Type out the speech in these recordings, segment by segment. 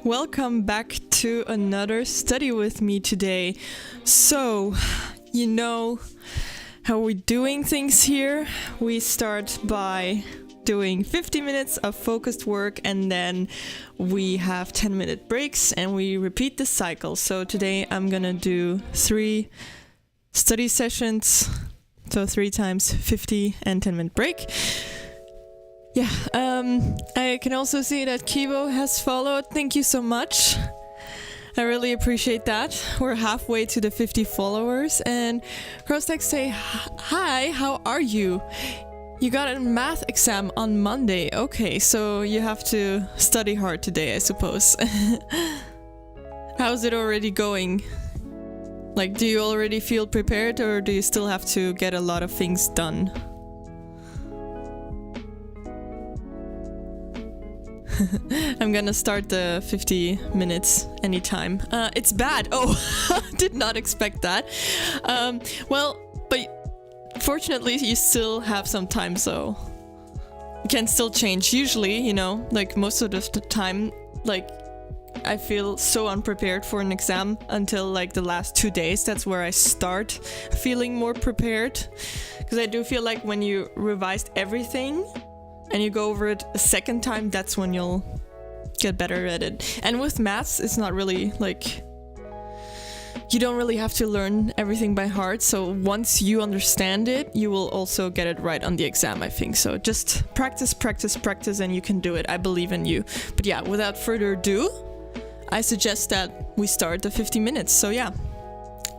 Welcome back to another study with me today. So, you know how we're doing things here. We start by doing 50 minutes of focused work, and then we have 10-minute breaks, and we repeat the cycle. So today I'm gonna do 3 study sessions, so 3 times 50 and 10-minute break. Yeah, I can also see that Kivo has followed. Thank you so much. I really appreciate that. We're halfway to the 50 followers. And Crosstex say, hi, how are you? You got a math exam on Monday. Okay, so you have to study hard today, I suppose. How's it already going? Like, do you already feel prepared, or do you still have to get a lot of things done? I'm gonna start the 50 minutes anytime. It's bad. Oh, did not expect that. Well, but fortunately you still have some time, so you can still change. Usually, you know, like most of the time, like I feel so unprepared for an exam until like the last 2 days. That's where I start feeling more prepared. Because I do feel like when you revised everything and you go over it a second time, that's when you'll get better at it. And with maths, it's not really like, you don't really have to learn everything by heart. So once you understand it, you will also get it right on the exam, I think. So just practice, practice, practice, and you can do it. I believe in you. But yeah, without further ado, I suggest that we start the 50 minutes. So yeah,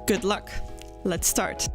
good luck. Let's start.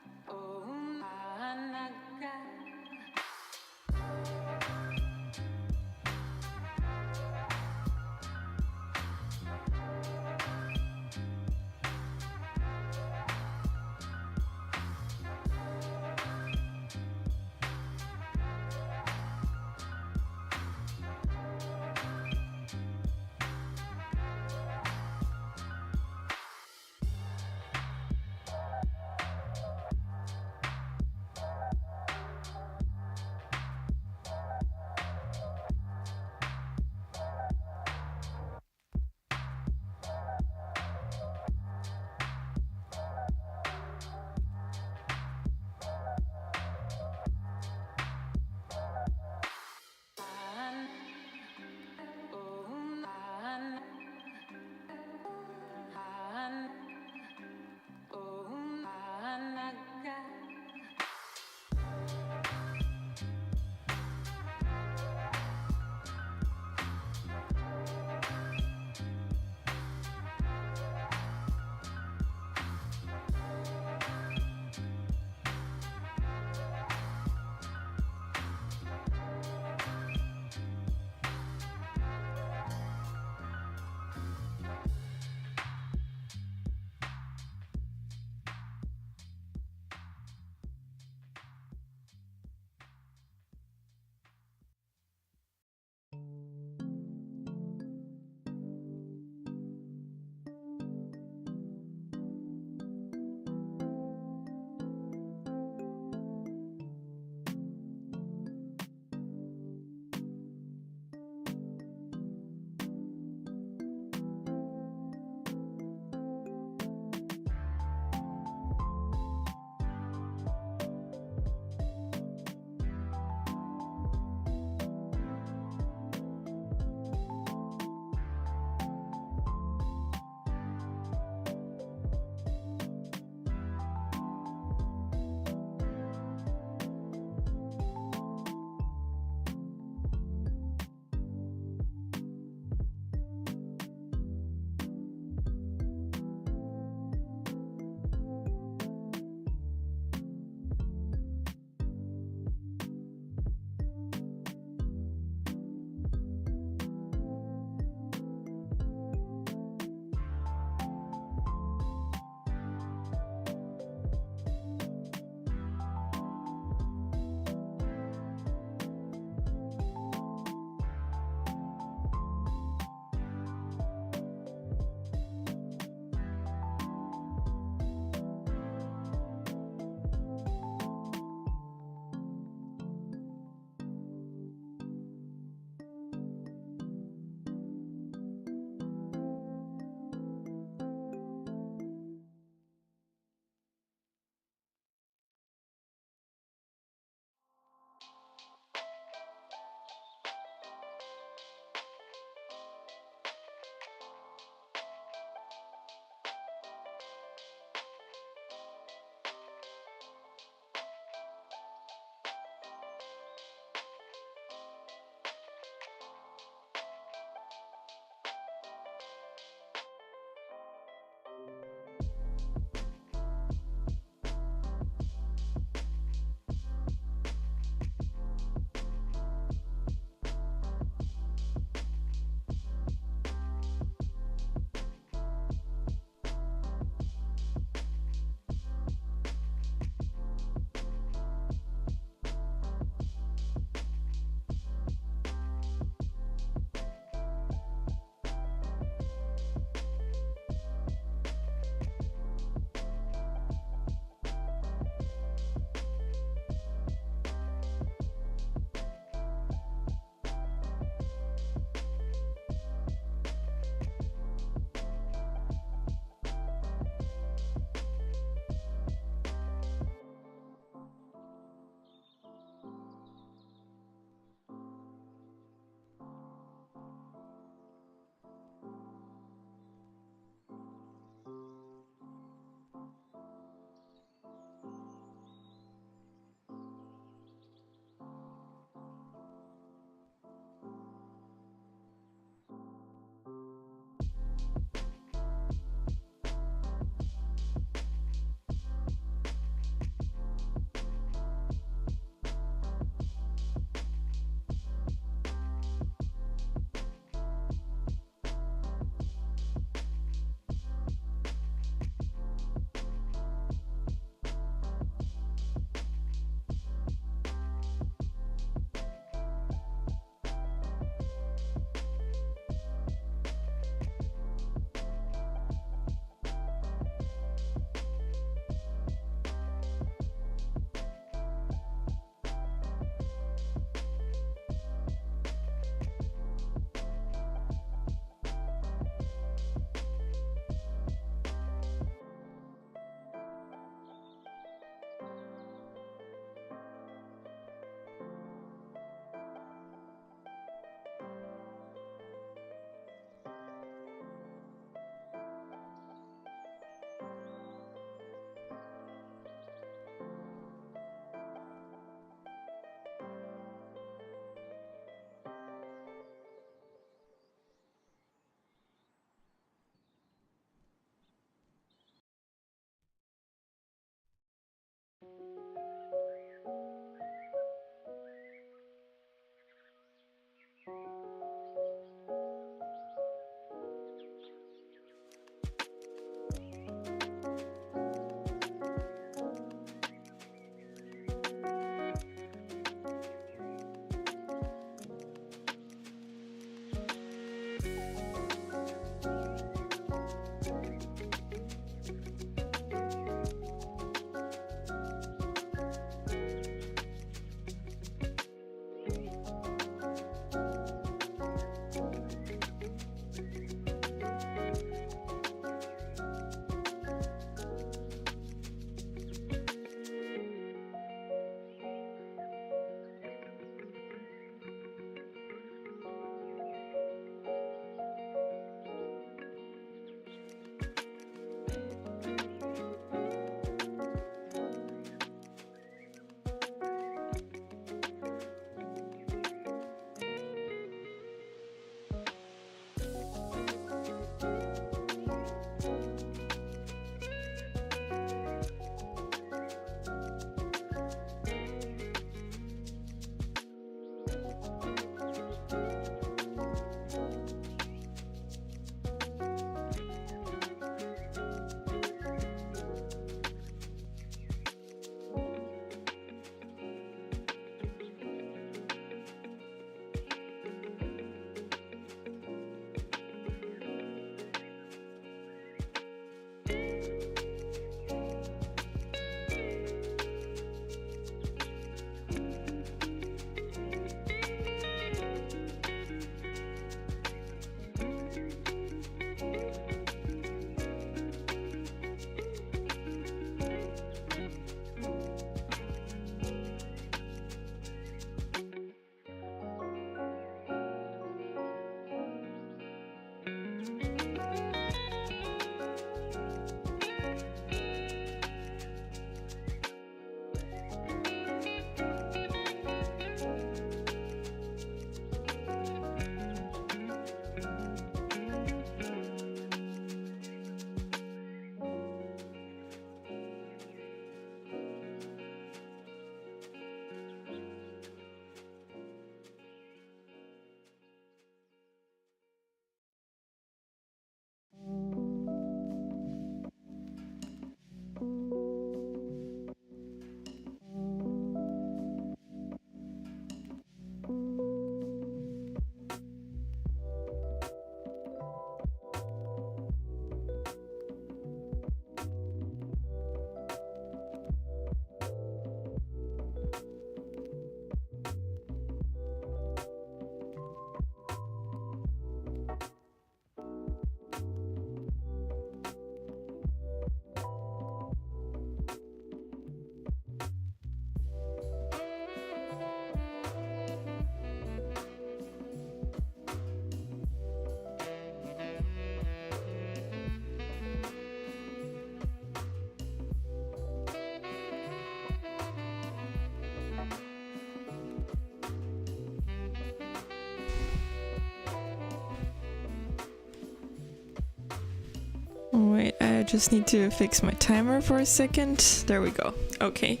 Wait, I just need to fix my timer for a second. There we go. Okay,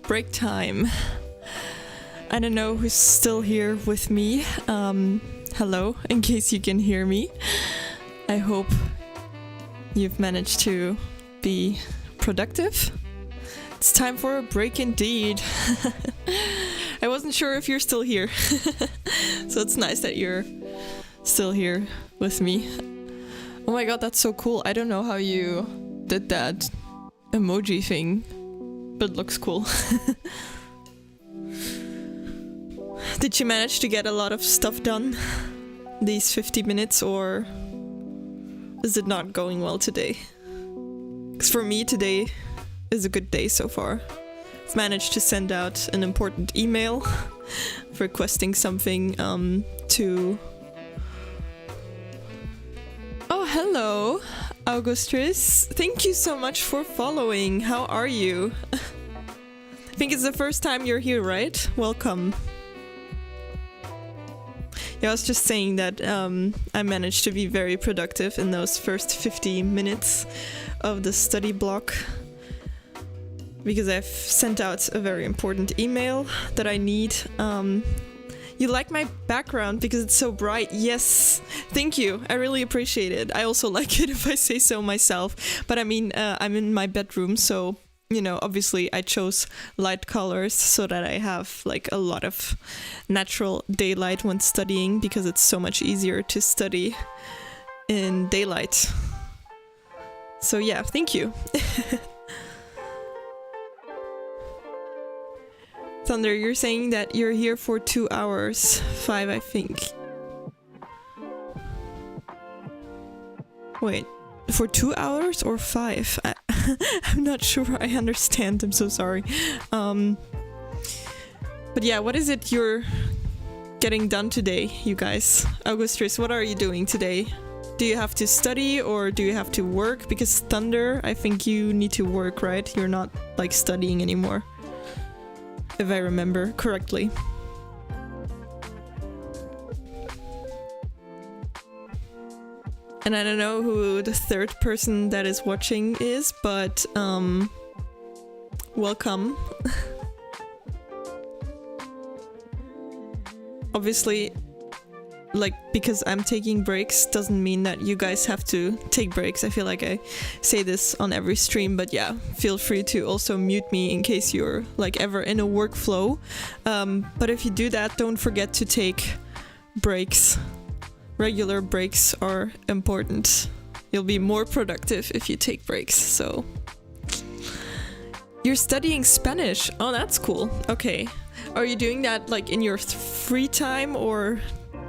break time. I don't know who's still here with me. Hello, in case you can hear me. I hope you've managed to be productive. It's time for a break indeed. I wasn't sure if you're still here. So it's nice that you're still here with me. Oh my god, that's so cool. I don't know how you did that emoji thing, but it looks cool. Did you manage to get a lot of stuff done these 50 minutes, or is it not going well today? Because for me, today is a good day so far. I've managed to send out an important email requesting something to... Oh, hello, Augustris. Thank you so much for following. How are you? I think it's the first time you're here, right? Welcome. Yeah, I was just saying that I managed to be very productive in those first 50 minutes of the study block, because I've sent out a very important email that I need. You like my background because it's so bright? Yes, thank you. I really appreciate it. I also like it if I say so myself. But I mean, I'm in my bedroom, so, you know, obviously I chose light colors so that I have like a lot of natural daylight when studying, because it's so much easier to study in daylight. So yeah, thank you. Thunder, you're saying that you're here for 2 hours. 5, I think. Wait, for 2 hours or 5? I'm not sure I understand. I'm so sorry. But yeah, what is it you're getting done today, you guys? Augustus, what are you doing today? Do you have to study or do you have to work? Because Thunder, I think you need to work, right? You're not like studying anymore, if I remember correctly. And I don't know who the third person that is watching is, but welcome. Obviously, like, because I'm taking breaks doesn't mean that you guys have to take breaks. I feel like I say this on every stream, but yeah, feel free to also mute me in case you're like ever in a workflow. But if you do that, don't forget to take breaks. Regular breaks are important. You'll be more productive if you take breaks, so. You're studying Spanish. Oh, that's cool. Okay. Are you doing that like in your free time, or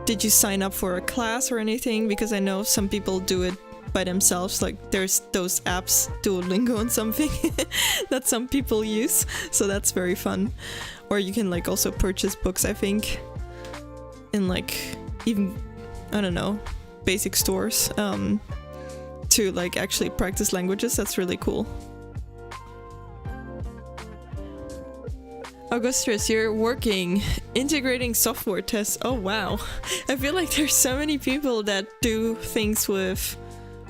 did you sign up for a class or anything? Because I know some people do it by themselves. Like there's those apps, Duolingo and something that some people use. So that's very fun. Or you can like also purchase books, I think, in like even, I don't know, basic stores to like actually practice languages. That's really cool. Augustus, you're working, integrating software tests. Oh wow. I feel like there's so many people that do things with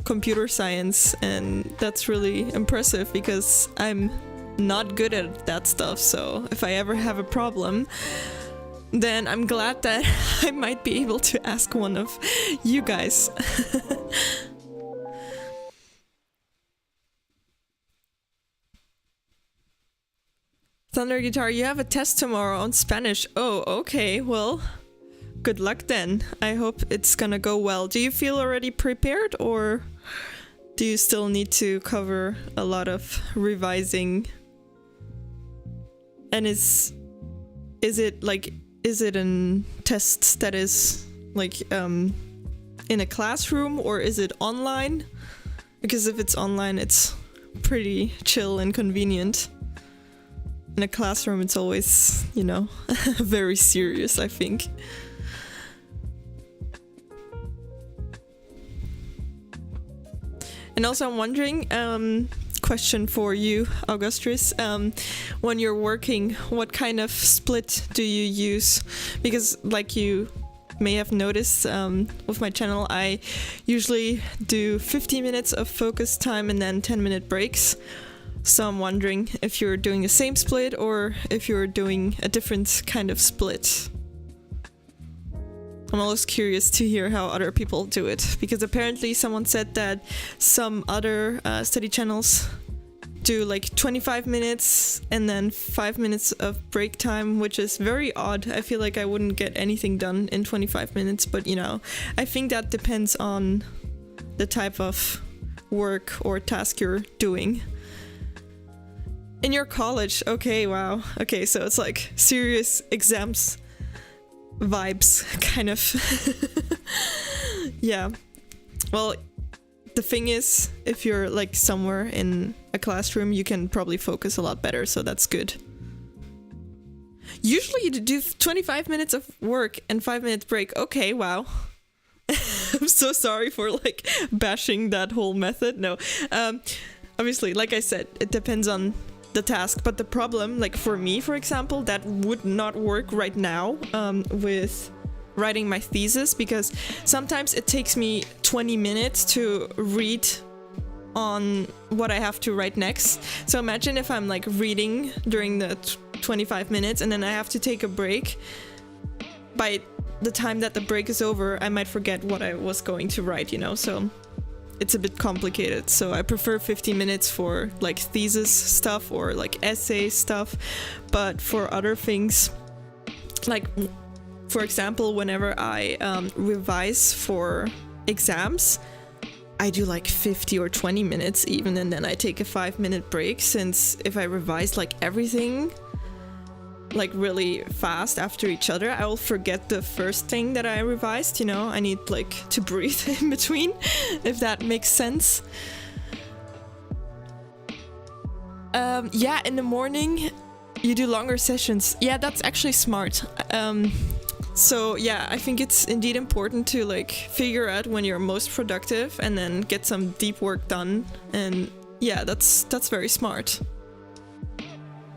computer science, and that's really impressive because I'm not good at that stuff. So if I ever have a problem, then I'm glad that I might be able to ask one of you guys. Thunder Guitar, you have a test tomorrow on Spanish. Oh, okay, well, good luck then. I hope it's gonna go well. Do you feel already prepared, or do you still need to cover a lot of revising? And is it a test that is like in a classroom, or is it online? Because if it's online, it's pretty chill and convenient. In a classroom, it's always, you know, very serious, I think. And also I'm wondering, question for you, Augustus, when you're working, what kind of split do you use? Because like you may have noticed with my channel, I usually do 50 minutes of focus time and then 10-minute breaks. So I'm wondering if you're doing the same split or if you're doing a different kind of split. I'm always curious to hear how other people do it, because apparently someone said that some other study channels do like 25 minutes and then 5 minutes of break time, which is very odd. I feel like I wouldn't get anything done in 25 minutes, but you know, I think that depends on the type of work or task you're doing. In your college, okay, wow. Okay, so it's like serious exams vibes, kind of. Yeah. Well, the thing is, if you're like somewhere in a classroom, you can probably focus a lot better, so that's good. Usually you do 25 minutes of work and 5 minutes break. Okay, wow. I'm so sorry for like bashing that whole method. No. Obviously, like I said, it depends on the task, but the problem, like for me, for example, that would not work right now with writing my thesis, because sometimes it takes me 20 minutes to read on what I have to write next. So imagine if I'm like reading during the 25 minutes and then I have to take a break. By the time that the break is over, I might forget what I was going to write, you know, so it's a bit complicated. So I prefer 50 minutes for like thesis stuff or like essay stuff. But for other things, like for example, whenever I revise for exams, I do like 50 or 20 minutes even, and then I take a 5-minute break, since if I revise like everything, like really fast after each other, I will forget the first thing that I revised, you know? I need like to breathe in between, if that makes sense. Yeah, in the morning you do longer sessions. Yeah, that's actually smart. So yeah, I think it's indeed important to like figure out when you're most productive and then get some deep work done. And yeah, that's very smart.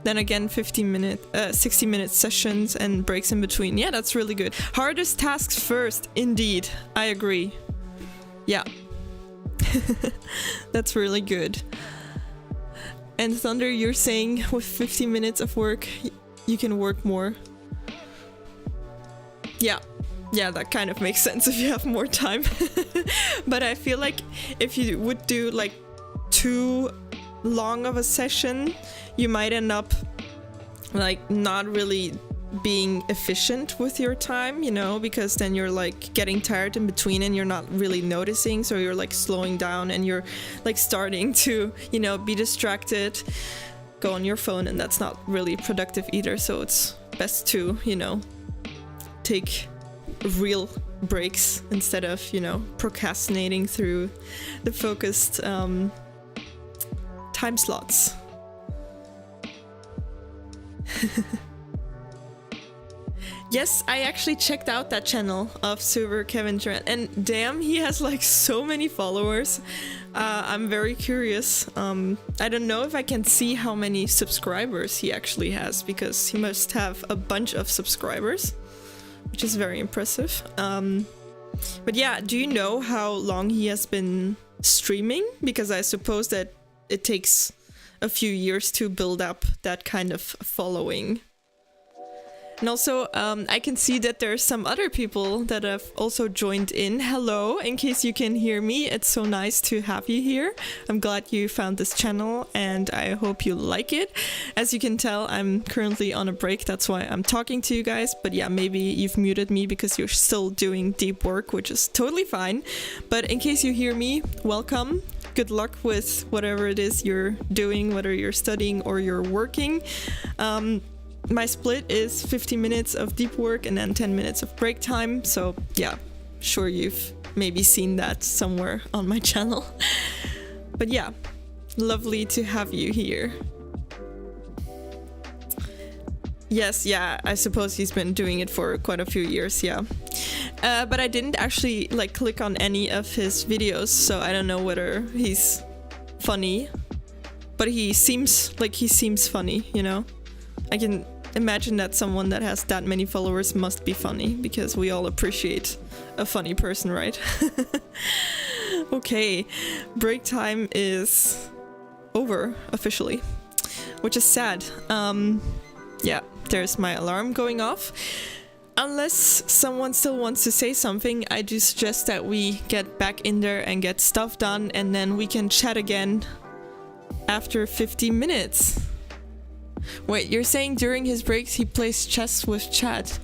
Then again, 60-minute sessions and breaks in between. Yeah, that's really good. Hardest tasks first, indeed. I agree. Yeah. That's really good. And Thunder, you're saying with 50 minutes of work, you can work more. Yeah. Yeah, that kind of makes sense if you have more time. But I feel like if you would do like too long of a session, you might end up like not really being efficient with your time, you know, because then you're like getting tired in between and you're not really noticing, so you're like slowing down and you're like starting to, you know, be distracted, go on your phone, and that's not really productive either. So it's best to, you know, take real breaks instead of, you know, procrastinating through the focused time slots. Yes, I actually checked out that channel of Server Kevin Durant, and damn, he has like so many followers. I'm very curious. I don't know if I can see how many subscribers he actually has, because he must have a bunch of subscribers, which is very impressive. But yeah, do you know how long he has been streaming? Because I suppose that it takes a few years to build up that kind of following. And also, I can see that there's some other people that have also joined in. Hello, in case you can hear me. It's so nice to have you here. I'm glad you found this channel and I hope you like it. As you can tell, I'm currently on a break. That's why I'm talking to you guys. But yeah, maybe you've muted me because you're still doing deep work, which is totally fine. But in case you hear me, welcome. Good luck with whatever it is you're doing, whether you're studying or you're working. My split is 50 minutes of deep work and then 10 minutes of break time. So yeah, sure you've maybe seen that somewhere on my channel. But yeah, lovely to have you here. Yes, yeah, I suppose he's been doing it for quite a few years, yeah. But I didn't actually like click on any of his videos, so I don't know whether he's funny. But he seems funny, you know? I can imagine that someone that has that many followers must be funny, because we all appreciate a funny person, right? Okay, break time is over officially, which is sad. Yeah, there's my alarm going off. Unless someone still wants to say something, I do suggest that we get back in there and get stuff done, and then we can chat again after 50 minutes. Wait, you're saying during his breaks he plays chess with chat?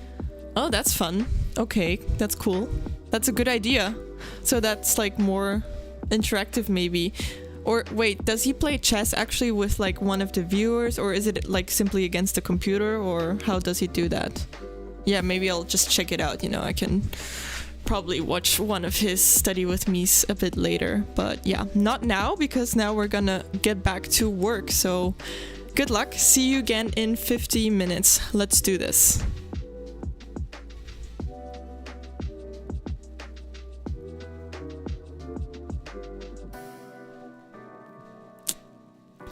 Oh, that's fun. Okay, that's cool. That's a good idea. So that's like more interactive maybe. Or wait, does he play chess actually with like one of the viewers, or is it like simply against the computer, or how does he do that? Yeah, maybe I'll just check it out, you know, I can probably watch one of his study with me's a bit later. But yeah, not now, because now we're gonna get back to work, so good luck. See you again in 50 minutes. Let's do this.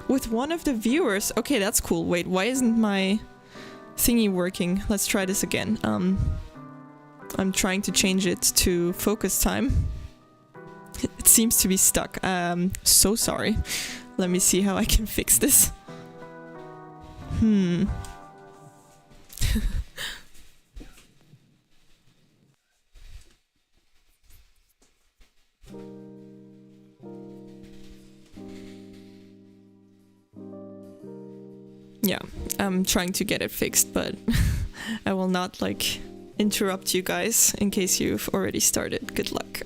With one of the viewers. Okay, that's cool. Wait, why isn't my thingy working? Let's try this again. I'm trying to change it to focus time. It seems to be stuck. So sorry. Let me see how I can fix this. Yeah, I'm trying to get it fixed, but I will not like interrupt you guys in case you've already started. Good luck.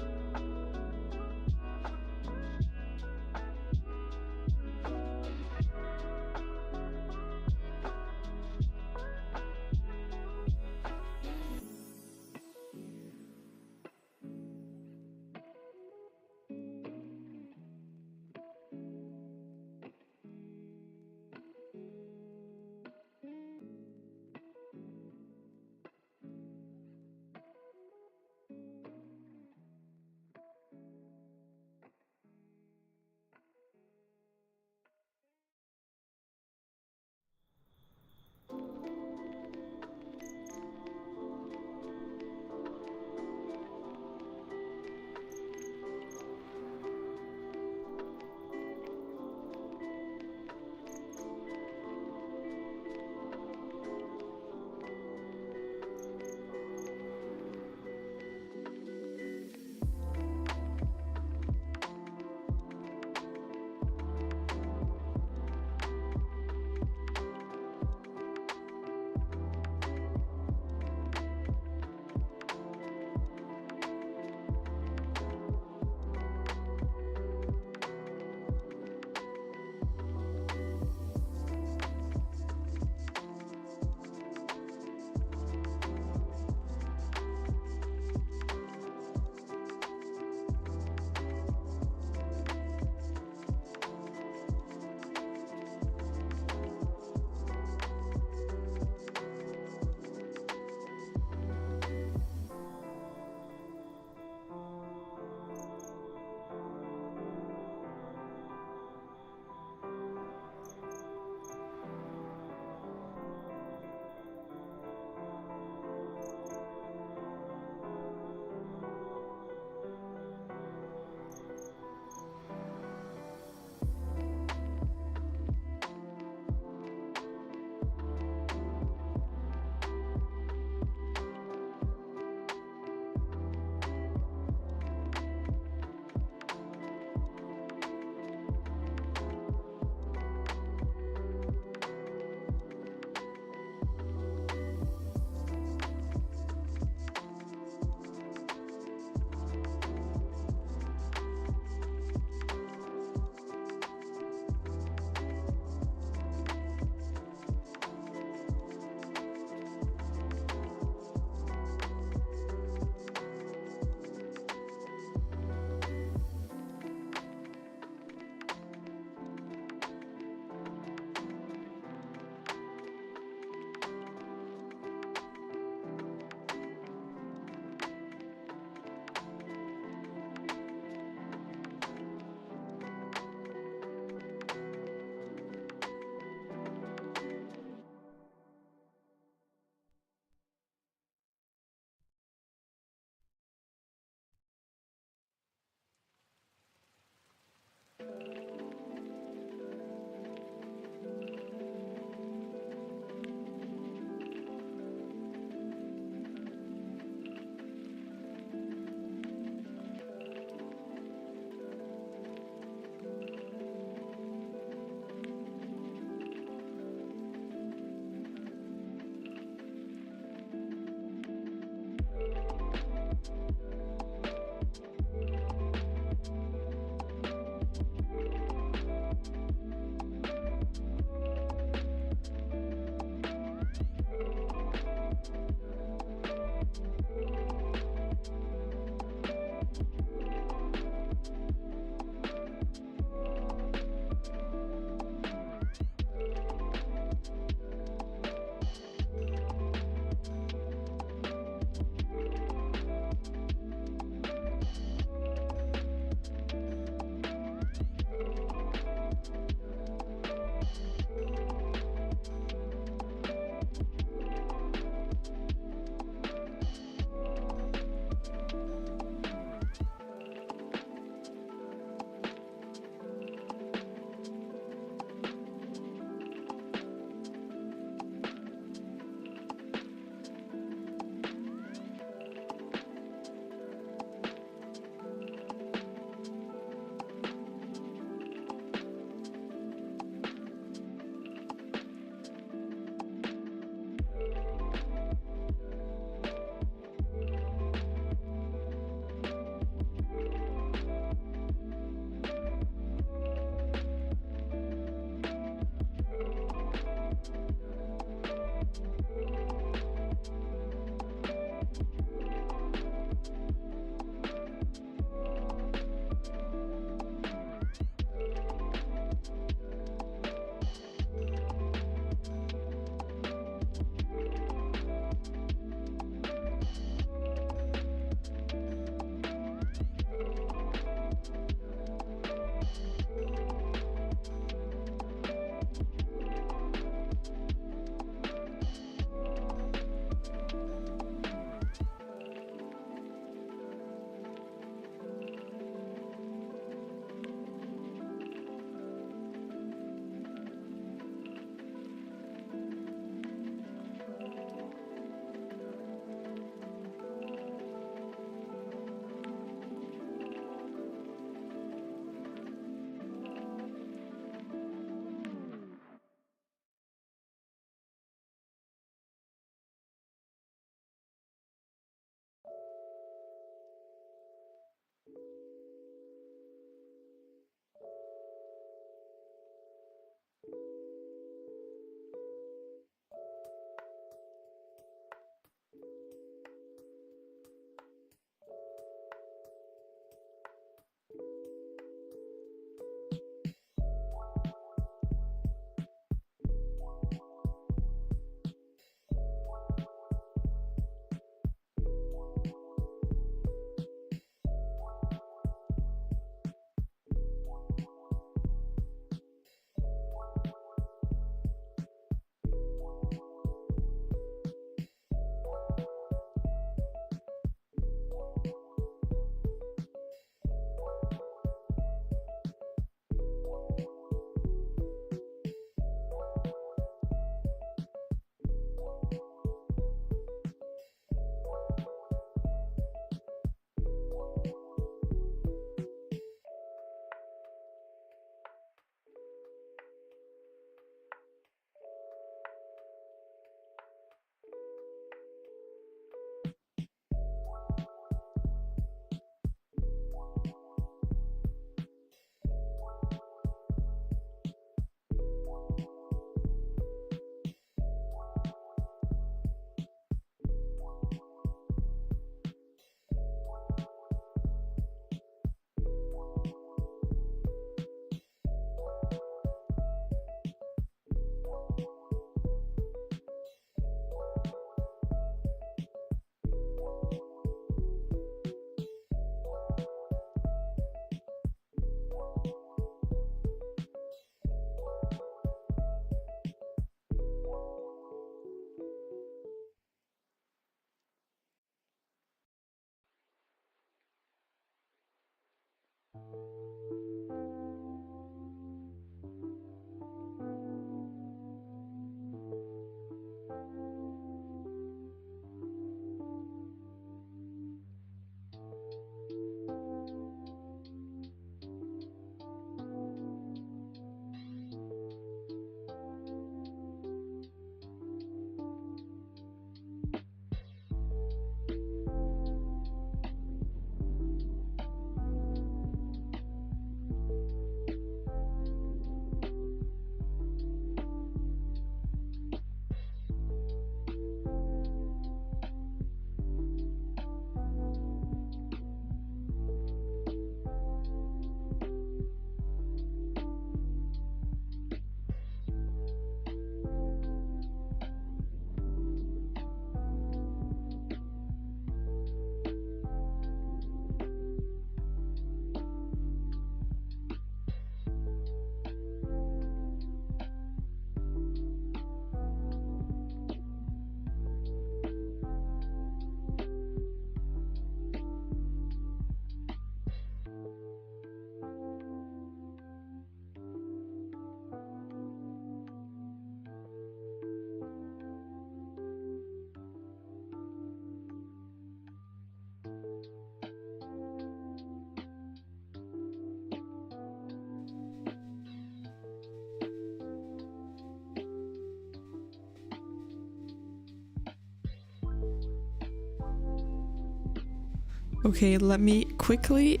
Okay, let me quickly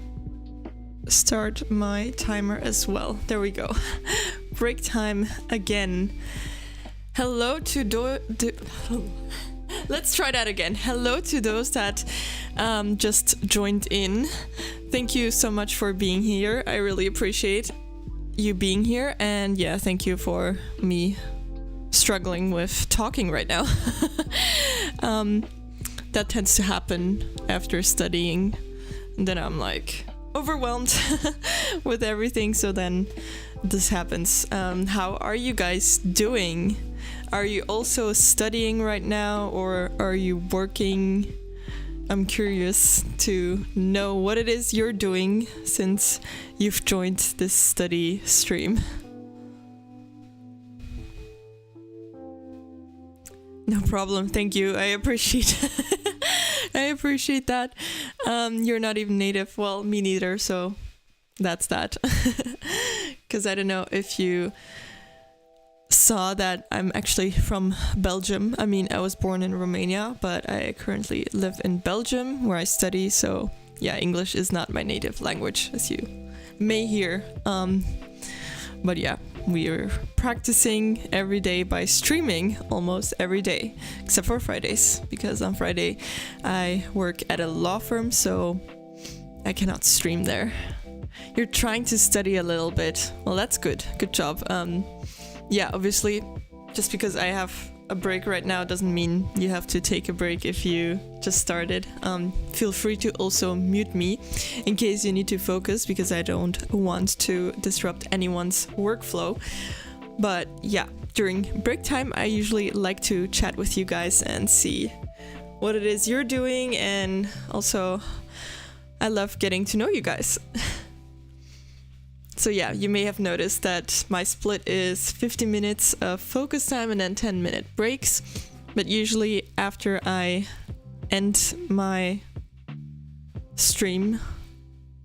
start my timer as well. There we go. Break time again. Hello to let's try that again. Hello to those that just joined in. Thank you so much for being here. I really appreciate you being here, and yeah, thank you for me struggling with talking right now. That tends to happen after studying, and then I'm like overwhelmed with everything, so then this happens. How are you guys doing? Are you also studying right now, or are you working? I'm curious to know what it is you're doing since you've joined this study stream. No problem, thank you. I appreciate I appreciate that. You're not even native. Well, me neither, so that's that. Because I don't know if you saw that I'm actually from Belgium. I mean, I was born in Romania, but I currently live in Belgium where I study, so yeah, English is not my native language, as you may hear. But yeah, we are practicing every day by streaming almost every day, except for Fridays, because on Friday I work at a law firm, so I cannot stream there. You're trying to study a little bit. Well, that's good. Good job. Yeah, obviously, just because I have a break right now doesn't mean you have to take a break if you just started. Feel free to also mute me in case you need to focus, because I don't want to disrupt anyone's workflow. But yeah, during break time, I usually like to chat with you guys and see what it is you're doing, and also I love getting to know you guys. So yeah, you may have noticed that my split is 50 minutes of focus time and then 10-minute breaks. But usually after I end my stream,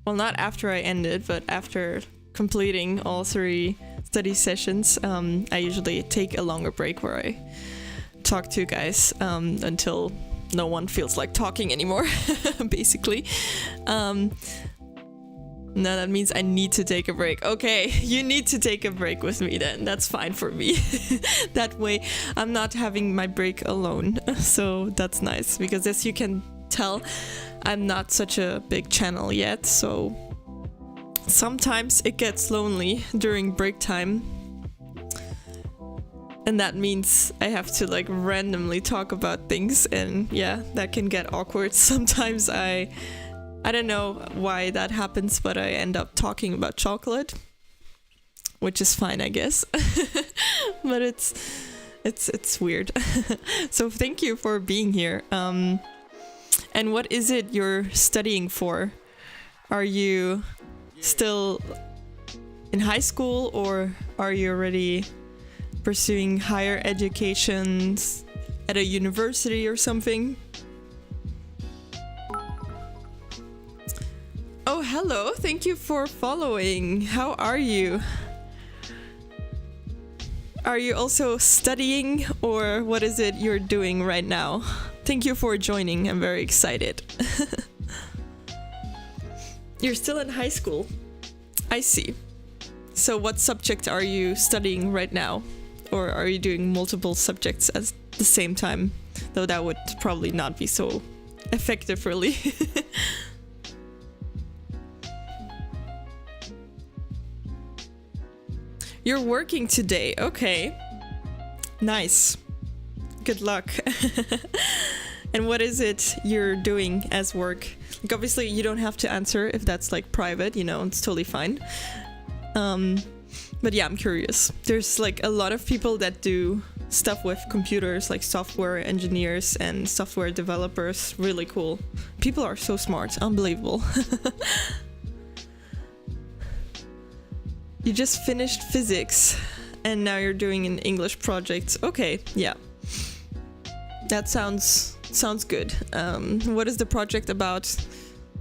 well, not after I end it, but after completing all 3 study sessions, I usually take a longer break where I talk to you guys until no one feels like talking anymore, basically. No, that means I need to take a break. Okay, you need to take a break with me then. That's fine for me. That way I'm not having my break alone. So that's nice, because as you can tell, I'm not such a big channel yet. So sometimes it gets lonely during break time. And that means I have to like randomly talk about things. And yeah, that can get awkward. Sometimes I don't know why that happens, but I end up talking about chocolate, which is fine, I guess. But it's weird. So thank you for being here. And what is it you're studying for? Are you still in high school, or are you already pursuing higher educations at a university or something? Oh, hello. Thank you for following. How are you? Are you also studying, or what is it you're doing right now? Thank you for joining. I'm very excited. You're still in high school. I see. So what subject are you studying right now? Or are you doing multiple subjects at the same time? Though that would probably not be so effective, really. You're working today. Okay. Nice. Good luck. And what is it you're doing as work? Like, obviously, you don't have to answer if that's like private, you know, it's totally fine. But yeah, I'm curious. There's like a lot of people that do stuff with computers, like software engineers and software developers. Really cool. People are so smart. Unbelievable. You just finished physics and now you're doing an English project. Okay, yeah. That sounds good. What is the project about?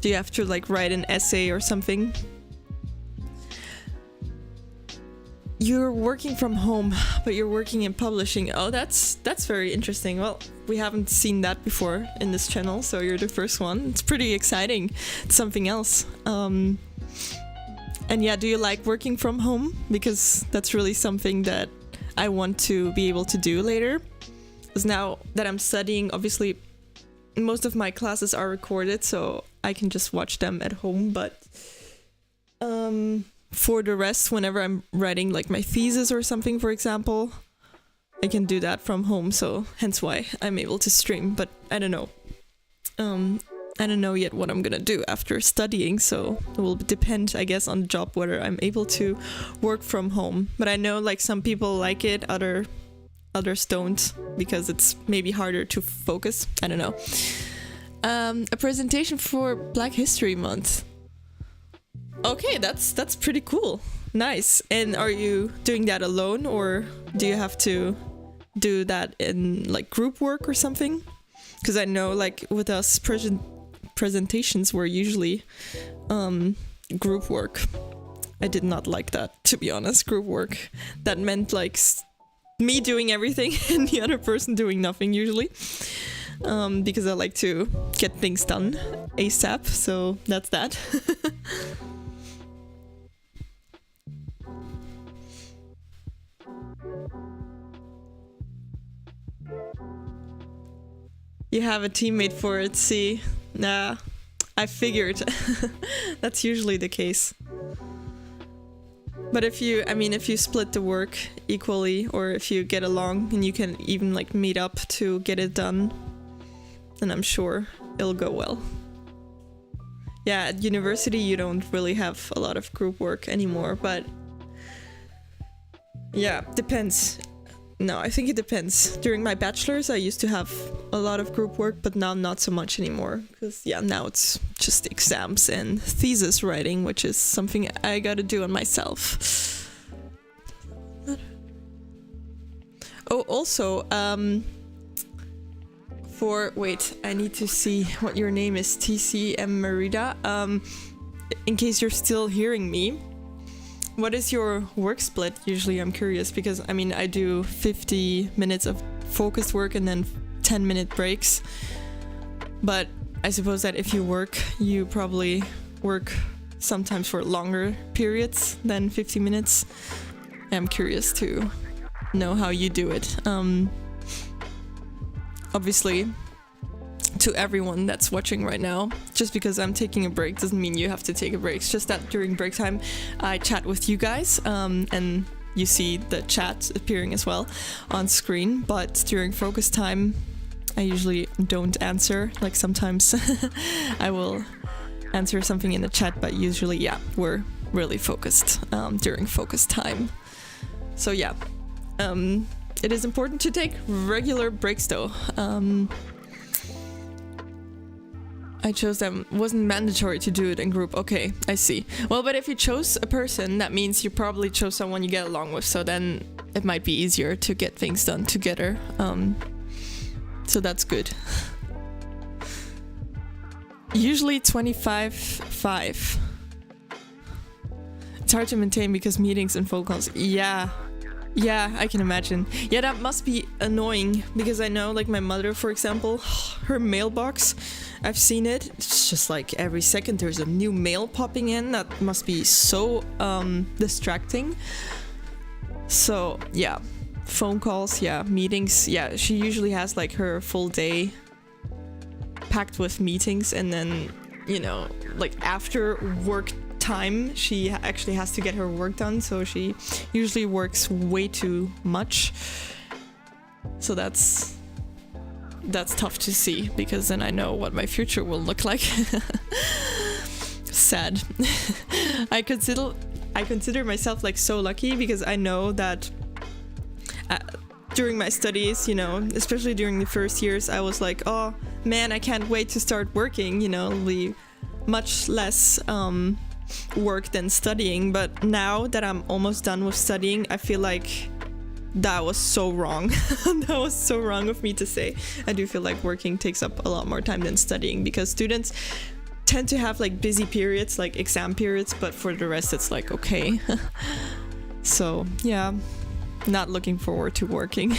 Do you have to like write an essay or something? You're working from home, but you're working in publishing. Oh, that's very interesting. Well, we haven't seen that before in this channel, so you're the first one. It's pretty exciting. It's something else. And yeah, do you like working from home? Because that's really something that I want to be able to do later. Because now that I'm studying, obviously most of my classes are recorded, so I can just watch them at home. But for the rest, whenever I'm writing like my thesis or something, for example, I can do that from home, so hence why I'm able to stream. But I don't know. I don't know yet what I'm gonna do after studying, so it will depend, I guess, on the job whether I'm able to work from home. But I know like some people like it, others don't, because it's maybe harder to focus. I don't know. A presentation for Black History Month. Okay, that's pretty cool. Nice. And are you doing that alone, or do you have to do that in like group work or something? Because I know like with us presentations were usually group work. I did not like that, to be honest. Group work, that meant like me doing everything and the other person doing nothing usually, because I like to get things done ASAP, so that's that. You have a teammate for it, see? Nah, I figured. That's usually the case. But if you split the work equally, or if you get along and you can even like meet up to get it done, then I'm sure it'll go well. Yeah, at university you don't really have a lot of group work anymore, but yeah, depends. No, I think it depends. During my bachelor's, I used to have a lot of group work, but now not so much anymore. Because, yeah, now it's just exams and thesis writing, which is something I gotta do on myself. Oh, also, wait, I need to see what your name is, TCM Merida. In case you're still hearing me. What is your work split usually? I'm curious, because I mean I do 50 minutes of focused work and then 10-minute breaks. But I suppose that if you work, you probably work sometimes for longer periods than 50 minutes. I'm curious to know how you do it. Obviously, to everyone that's watching right now, just because I'm taking a break doesn't mean you have to take a break. It's just that during break time I chat with you guys, and you see the chat appearing as well on screen. But during focus time I usually don't answer. Like sometimes I will answer something in the chat, but usually, yeah, we're really focused during focus time. So yeah, it is important to take regular breaks though. I chose them. Wasn't mandatory to do it in group. Okay, I see. Well, but if you chose a person, that means you probably chose someone you get along with, so then it might be easier to get things done together. So that's good. Usually 25-5. It's hard to maintain because meetings and phone calls. Yeah, I can imagine. Yeah, that must be annoying, because I know like my mother, for example, her mailbox, I've seen it. It's just like every second there's a new mail popping in. That must be so distracting. So yeah, phone calls, yeah, meetings. Yeah, she usually has like her full day packed with meetings, and then, you know, like after work time she actually has to get her work done, so she usually works way too much. So that's tough to see, because then I know what my future will look like. Sad. I consider myself like so lucky, because I know that during my studies, you know, especially during the first years, I was like, oh man, I can't wait to start working, you know, it'll be much less work than studying. But now that I'm almost done with studying, I feel like that was so wrong. That was so wrong of me to say. I do feel like working takes up a lot more time than studying, because students tend to have like busy periods, like exam periods, but for the rest it's like okay. So yeah, not looking forward to working.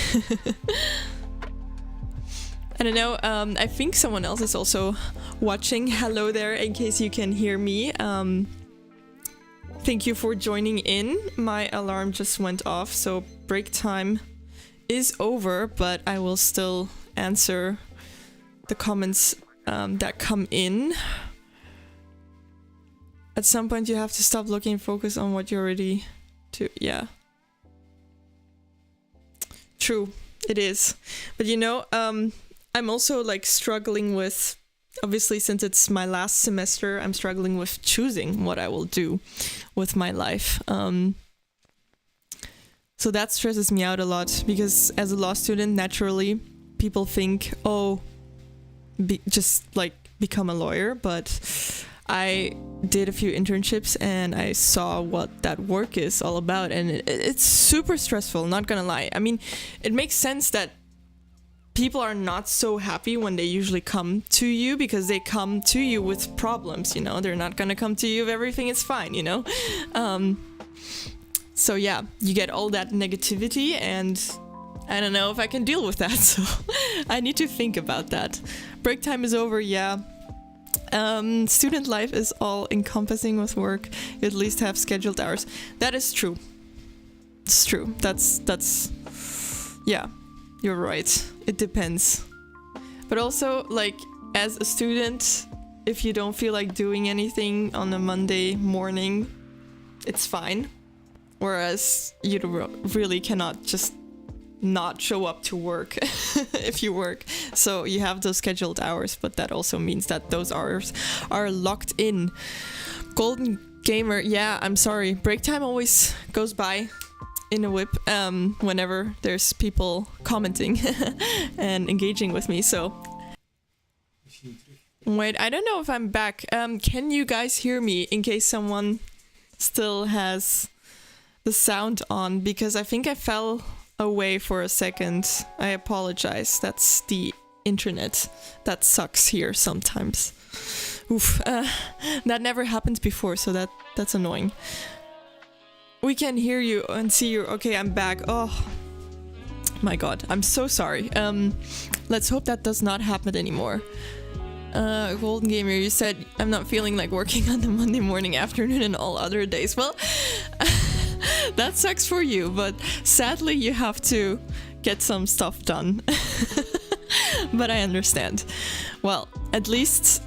I don't know. I think someone else is also watching. Hello there, in case you can hear me. Thank you for joining in. My alarm just went off, so break time is over, but I will still answer the comments that come in. At some point you have to stop looking and focus on what you already do. Yeah. True, it is. But you know, I'm also like struggling with, obviously since it's my last semester, I'm struggling with choosing what I will do with my life. So that stresses me out a lot, because as a law student, naturally people think, oh, just like become a lawyer. But I did a few internships and I saw what that work is all about, and it's super stressful, not gonna lie. I mean, it makes sense that people are not so happy when they usually come to you, because they come to you with problems, you know. They're not gonna come to you if everything is fine, you know. So yeah, you get all that negativity, and I don't know if I can deal with that, so I need to think about that. Break time is over, yeah. Student life is all encompassing with work. You at least have scheduled hours. That is true. It's true. That's yeah, you're right. It depends. But also, like, as a student, if you don't feel like doing anything on a Monday morning, it's fine. Whereas you really cannot just not show up to work if you work. So you have those scheduled hours, but that also means that those hours are locked in. Golden Gamer, yeah, I'm sorry. Break time always goes by in a whip whenever there's people commenting and engaging with me. So wait, I don't know if I'm back. Can you guys hear me, in case someone still has the sound on? Because I think I fell away for a second. I apologize. That's the internet that sucks here sometimes. Oof, that never happened before, so that's annoying. We can hear you and see you. Okay, I'm back. Oh my god, I'm so sorry. Let's hope that does not happen anymore. Golden Gamer, you said I'm not feeling like working on the Monday morning, afternoon, and all other days. Well, that sucks for you, but sadly you have to get some stuff done. But I understand. Well, at least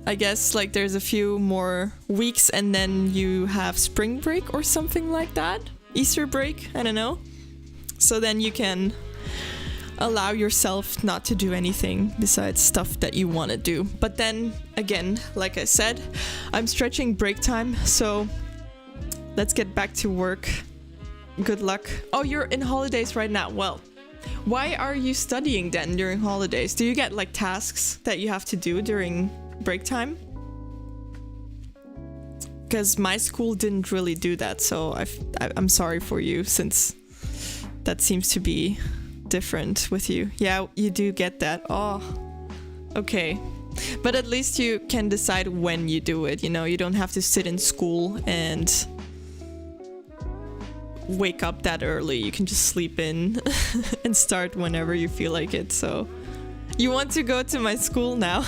I guess like there's a few more weeks and then you have spring break or something like that. Easter break, I don't know. So then you can allow yourself not to do anything besides stuff that you want to do. But then again, like I said, I'm stretching break time, so let's get back to work. Good luck. Oh, you're in holidays right now. Well, why are you studying then during holidays? Do you get like tasks that you have to do during break time? Because my school didn't really do that, so I'm sorry for you, since that seems to be different with you. Yeah, you do get that. Oh, okay. But at least you can decide when you do it, you know? You don't have to sit in school and wake up that early. You can just sleep in and start whenever you feel like it. So you want to go to my school now?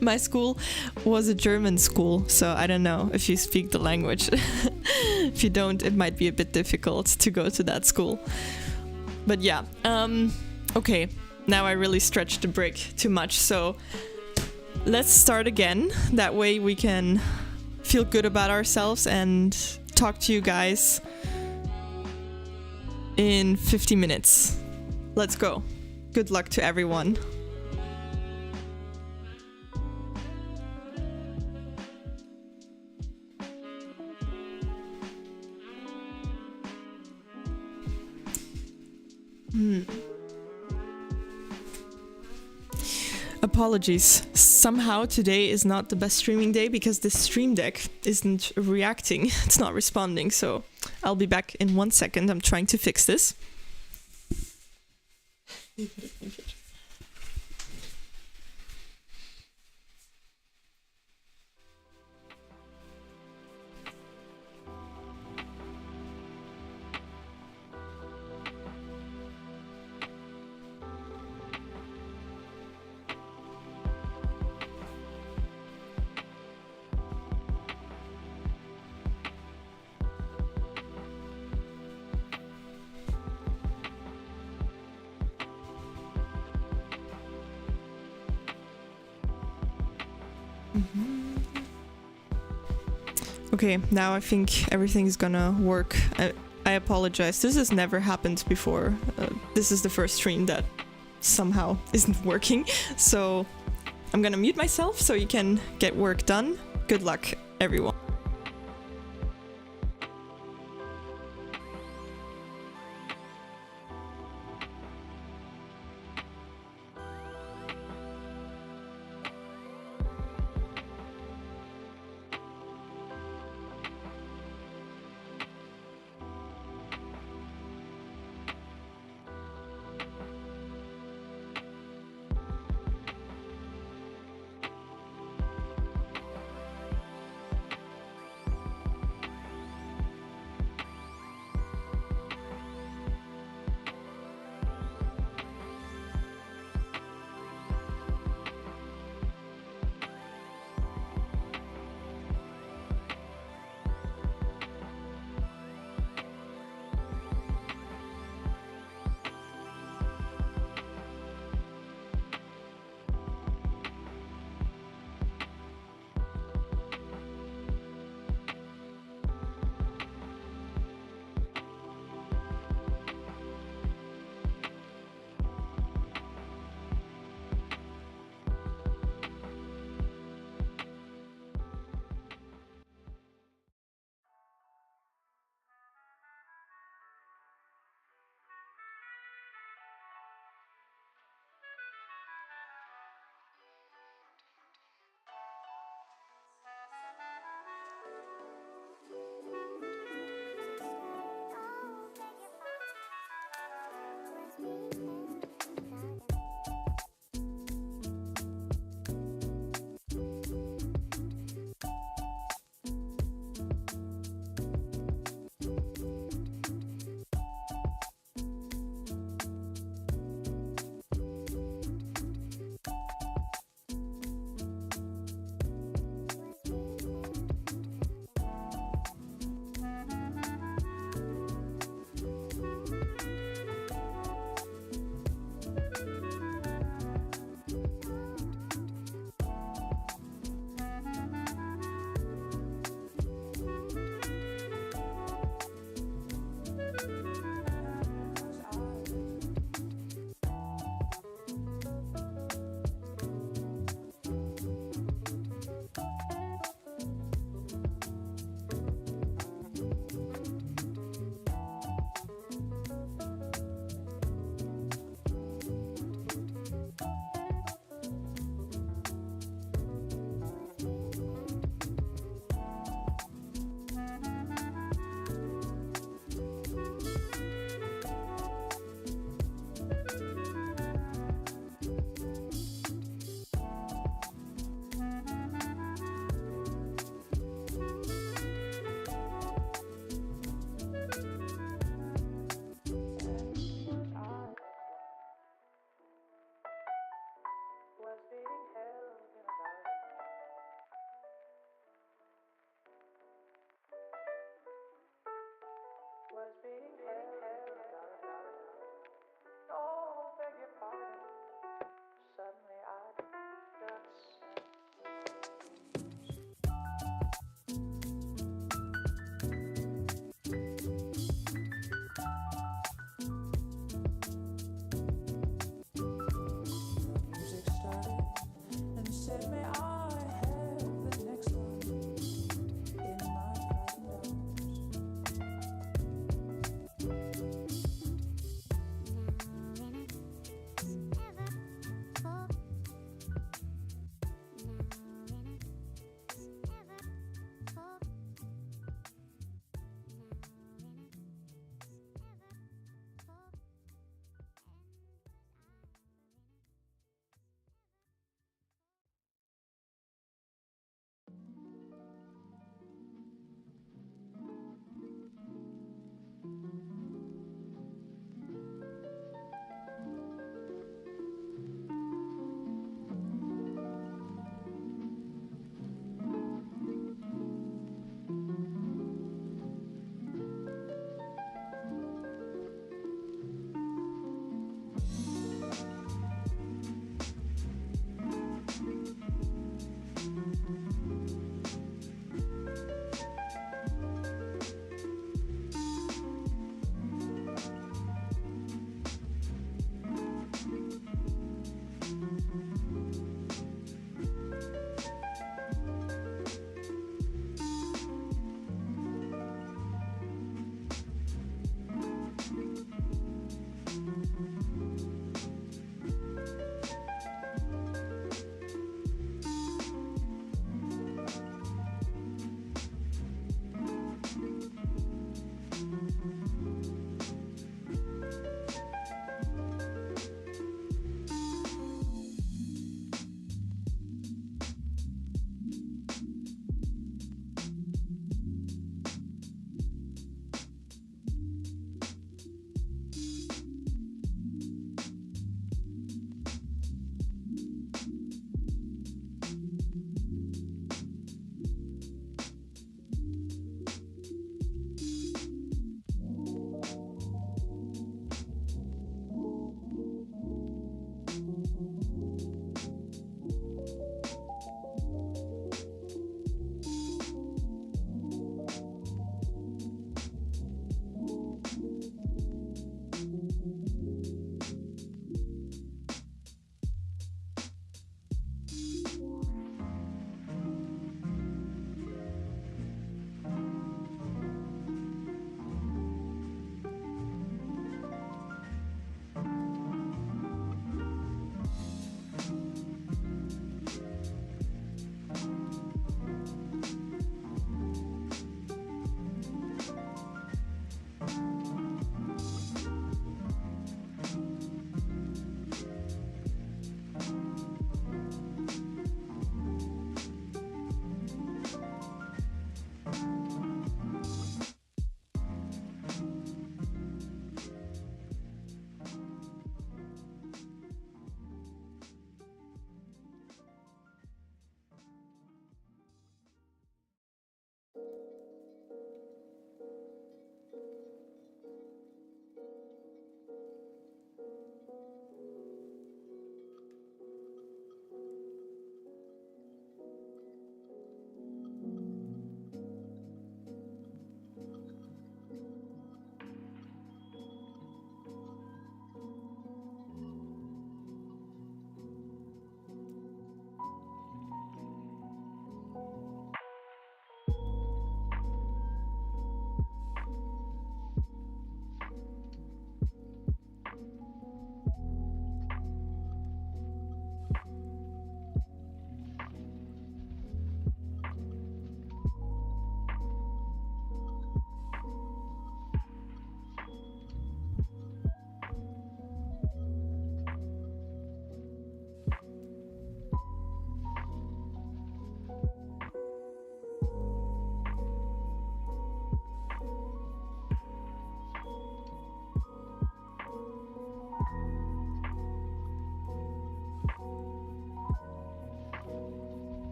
My school was a German school, so I don't know if you speak the language. If you don't, it might be a bit difficult to go to that school. But yeah, okay, now I really stretched the break too much, so let's start again. That way we can feel good about ourselves and talk to you guys in 50 minutes. Let's go. Good luck to everyone. Apologies. Somehow today is not the best streaming day because the stream deck isn't reacting. It's not responding, so I'll be back in 1 second. I'm trying to fix this. Okay, now I think everything's gonna work. I apologize. This has never happened before. This is the first stream that somehow isn't working. So I'm gonna mute myself so you can get work done. Good luck, everyone.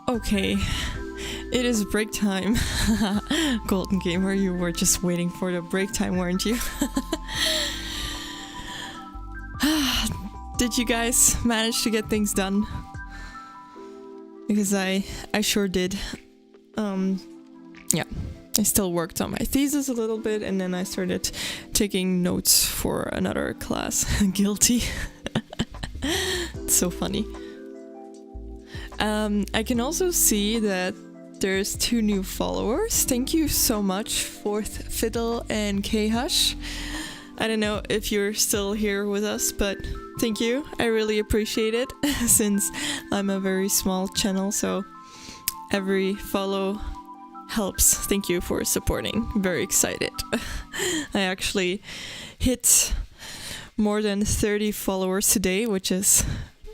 Okay, it is break time. Golden Gamer, you were just waiting for the break time, weren't you? Did you guys manage to get things done? Because I sure did. Yeah, I still worked on my thesis a little bit, and then I started taking notes for another class. Guilty. It's so funny. I can also see that there's 2 new followers. Thank you so much, Fourth Fiddle and K-Hush. I don't know if you're still here with us, but thank you. I really appreciate it since I'm a very small channel, so every follow helps. Thank you for supporting. Very excited. I actually hit more than 30 followers today, which is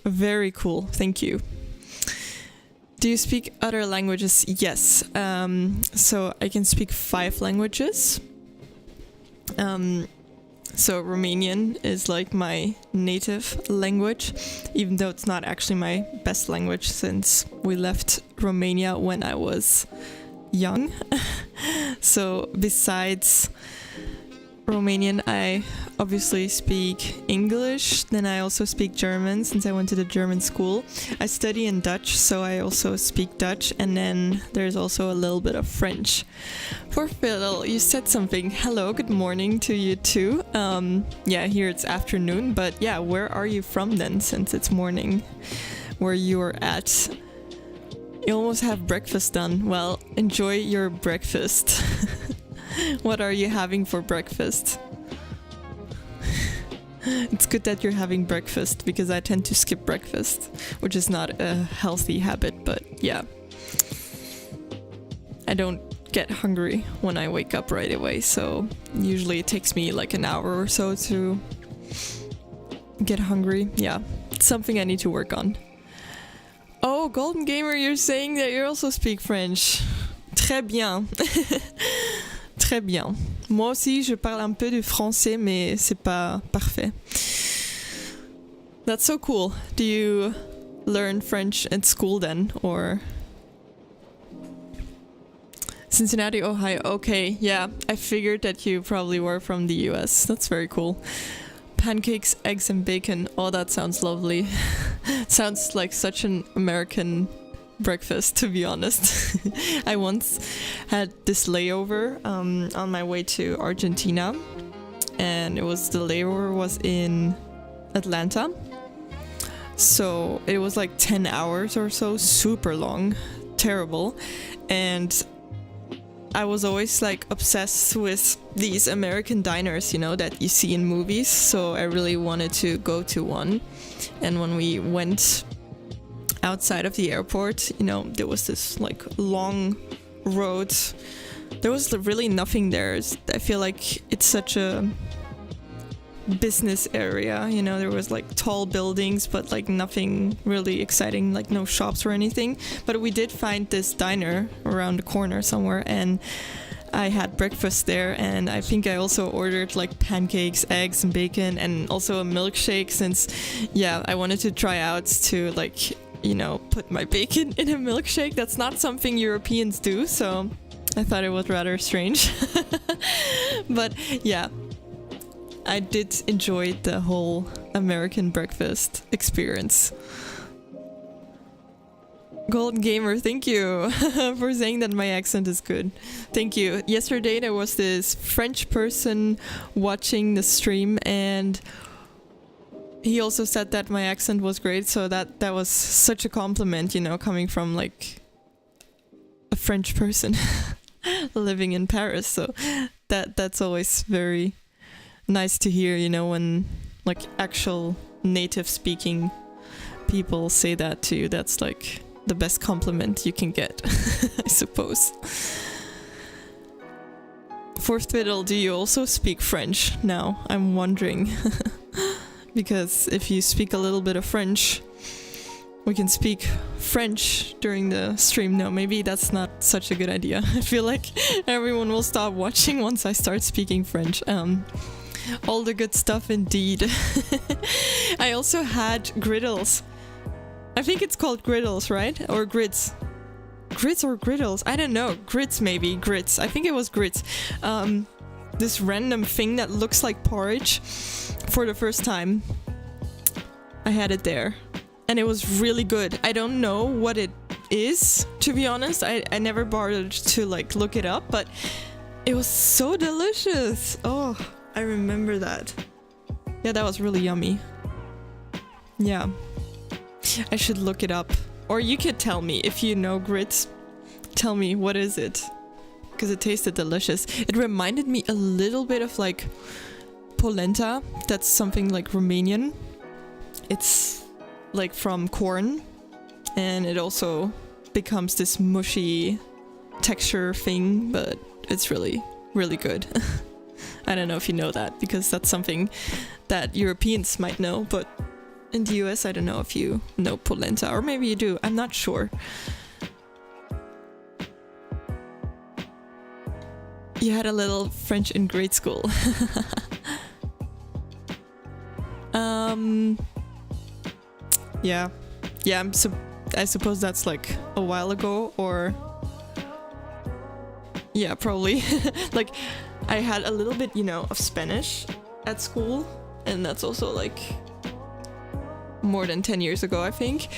very cool. Thank you. Do you speak other languages? Yes. So I can speak 5 languages. So Romanian is like my native language, even though it's not actually my best language since we left Romania when I was young. So besides Romanian, I obviously speak English, then I also speak German since I went to the German school. I study in Dutch, so I also speak Dutch, and then there's also a little bit of French. For Phil, you said something. Hello, good morning to you too. Yeah, here it's afternoon, but yeah, where are you from then, since it's morning where you're at? You almost have breakfast done. Well, enjoy your breakfast. What are you having for breakfast? It's good that you're having breakfast because I tend to skip breakfast, which is not a healthy habit, but yeah. I don't get hungry when I wake up right away, so usually it takes me like an hour or so to get hungry. Yeah, it's something I need to work on. Oh, Golden Gamer, you're saying that you also speak French. Très bien. Très bien. Moi aussi, je parle un peu de français, mais c'est pas parfait. That's so cool. Do you learn French at school then, or? Cincinnati, Ohio. Okay, yeah. I figured that you probably were from the US. That's very cool. Pancakes, eggs, and bacon. Oh, that sounds lovely. Sounds like such an American breakfast, to be honest. I once had this layover on my way to Argentina, and the layover was in Atlanta, so it was like 10 hours or so, super long, terrible. And I was always like obsessed with these American diners, you know, that you see in movies, so I really wanted to go to one. And when we went outside of the airport, you know, there was this like long road. There was really nothing there. I feel like it's such a business area, you know, there was like tall buildings, but like nothing really exciting, like no shops or anything. But we did find this diner around the corner somewhere, and I had breakfast there, and I think I also ordered like pancakes, eggs, and bacon, and also a milkshake, since, yeah, I wanted to try out to like, you know, put my bacon in a milkshake. That's not something Europeans do, so I thought it was rather strange. But yeah, I did enjoy the whole American breakfast experience. Golden Gamer, thank you for saying that my accent is good. Thank you. Yesterday there was this French person watching the stream, and he also said that my accent was great, so that was such a compliment, you know, coming from like a French person living in Paris. So that's always very nice to hear, you know, when like actual native speaking people say that to you. That's like the best compliment you can get, I suppose. Fourth Fiddle, do you also speak French now? I'm wondering. Because if you speak a little bit of French, we can speak French during the stream. No, maybe that's not such a good idea. I feel like everyone will stop watching once I start speaking French. All the good stuff indeed. I also had griddles. I think it's called griddles, right? Or grids. grits or griddles? I don't know. Grits maybe. Grits. I think it was grits. This random thing that looks like porridge. For the first time, I had it there. And it was really good. I don't know what it is, to be honest. I never bothered to like look it up, but it was so delicious. Oh, I remember that. Yeah, that was really yummy. Yeah. I should look it up. Or you could tell me if you know grits. Tell me, what is it? Because it tasted delicious. It reminded me a little bit of like polenta. That's something like Romanian. It's like from corn. And it also becomes this mushy texture thing, but it's really, really good. I don't know if you know that, because that's something that Europeans might know, but in the US, I don't know if you know polenta, or maybe you do, I'm not sure. You had a little French in grade school. Yeah. Yeah, I suppose that's like a while ago, or... Yeah, probably. Like, I had a little bit, you know, of Spanish at school, and that's also like more than 10 years ago, I think.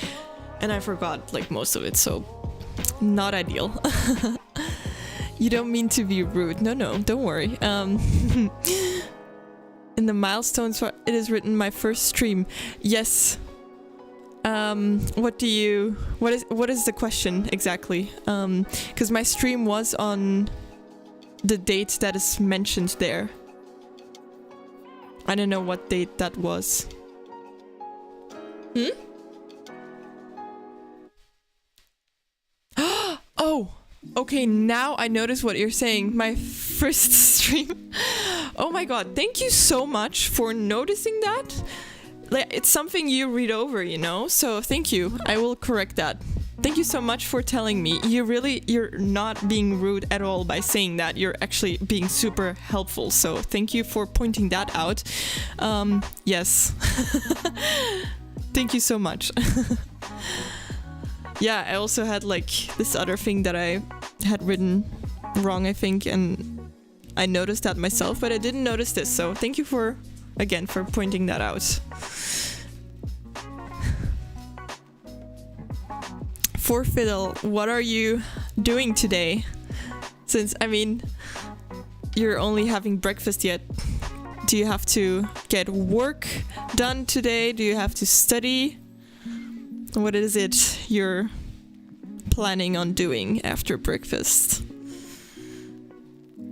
And I forgot like most of it, so not ideal. You don't mean to be rude. No, don't worry. In the milestones, it is written my first stream. Yes. What is the question exactly? Because my stream was on the date that is mentioned there. I don't know what date that was. Oh, okay, now I notice what you're saying. My first stream. Oh my god, thank you so much for noticing that. Like, it's something you read over, you know? So thank you. I will correct that. Thank you so much for telling me. You're not being rude at all by saying that. You're actually being super helpful. So thank you for pointing that out. Yes. Thank you so much. Yeah, I also had like this other thing that I had written wrong, I think, and I noticed that myself, but I didn't notice this. So thank you for pointing that out. For Fiddle, what are you doing today? Since, I mean, you're only having breakfast yet. Do you have to get work done today? Do you have to study? What is it you're planning on doing after breakfast?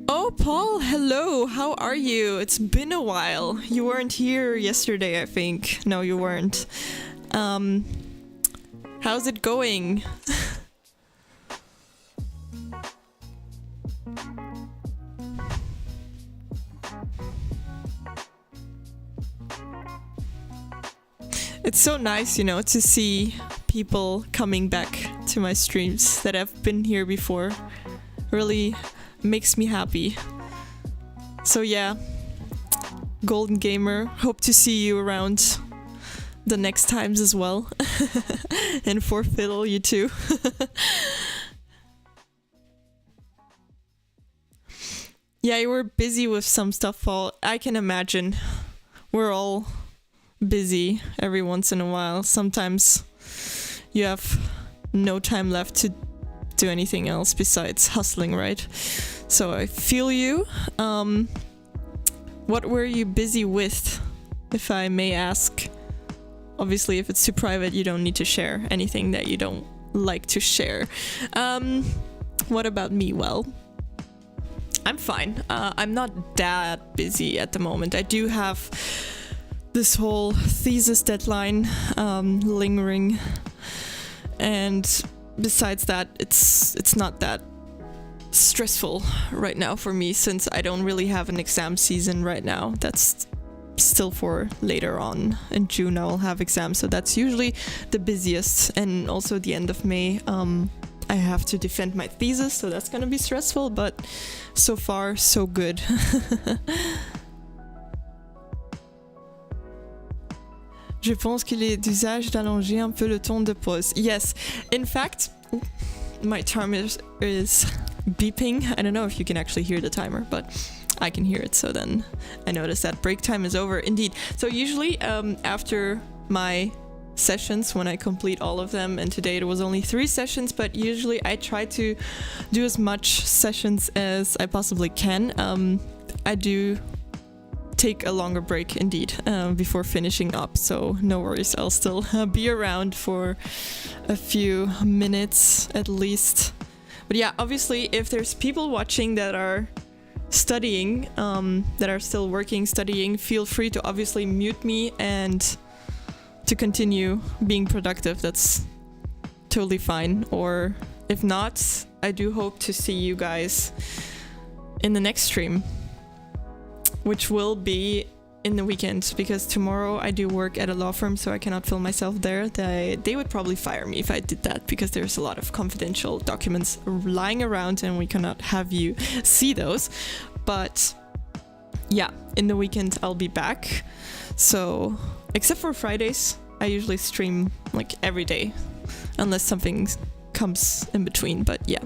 Oh, Paul, hello. How are you? It's been a while. You weren't here yesterday, I think. No, you weren't. How's it going? It's so nice, you know, to see people coming back to my streams that have been here before. Really makes me happy. So yeah, Golden Gamer, hope to see you around the next times as well. And for Fiddle, you too. Yeah, you were busy with some stuff, Paul. I can imagine. We're all busy every once in a while. Sometimes you have no time left to do anything else besides hustling, right? So I feel you. What were you busy with, if I may ask? Obviously, if it's too private, you don't need to share anything that you don't like to share. What about me? Well, I'm fine. I'm not that busy at the moment. I do have this whole thesis deadline lingering, and besides that, it's not that stressful right now for me, since I don't really have an exam season right now. That's still for later on. In June I will have exams, so that's usually the busiest, and also the end of May I have to defend my thesis, so that's gonna be stressful, but so far so good. Je pense qu'il est d'usage d'allonger un peu le temps de pause. Yes, in fact, my timer is beeping. I don't know if you can actually hear the timer, but I can hear it. So then I noticed that break time is over. Indeed. So usually after my sessions, when I complete all of them, and today it was only 3 sessions, but usually I try to do as much sessions as I possibly can. I do take a longer break indeed before finishing up, so no worries, I'll still be around for a few minutes at least. But yeah, obviously if there's people watching that are studying, that are still working, studying, feel free to obviously mute me and to continue being productive. That's totally fine. Or if not, I do hope to see you guys in the next stream, which will be in the weekend, because tomorrow I do work at a law firm, so I cannot film myself there. They would probably fire me if I did that, because there's a lot of confidential documents lying around and we cannot have you see those. But yeah, in the weekend I'll be back. So except for Fridays, I usually stream like every day, unless something comes in between. But yeah,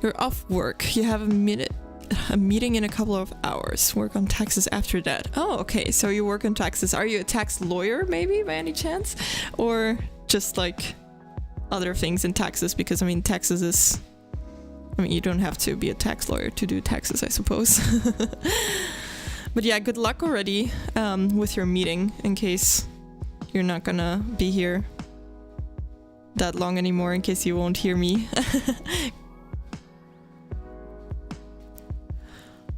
you're off work. You have a meeting in a couple of hours. Work on taxes after that. Oh, okay. So you work on taxes. Are you a tax lawyer maybe by any chance? Or just like other things in taxes? Because I mean, taxes is... I mean, you don't have to be a tax lawyer to do taxes, I suppose. But yeah, good luck already with your meeting, in case you're not gonna be here that long anymore, in case you won't hear me.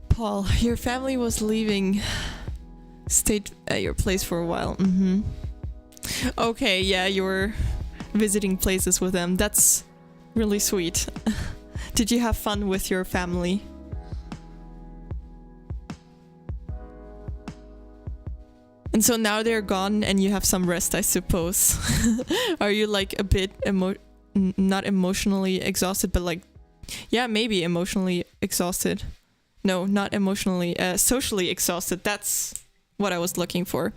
Paul, your family was leaving, stayed at your place for a while. Okay, yeah, you were visiting places with them. That's really sweet. Did you have fun with your family? And so now they're gone and you have some rest, I suppose. Are you like a bit not emotionally exhausted, but like, yeah, maybe emotionally exhausted. No, not emotionally, socially exhausted. That's what I was looking for.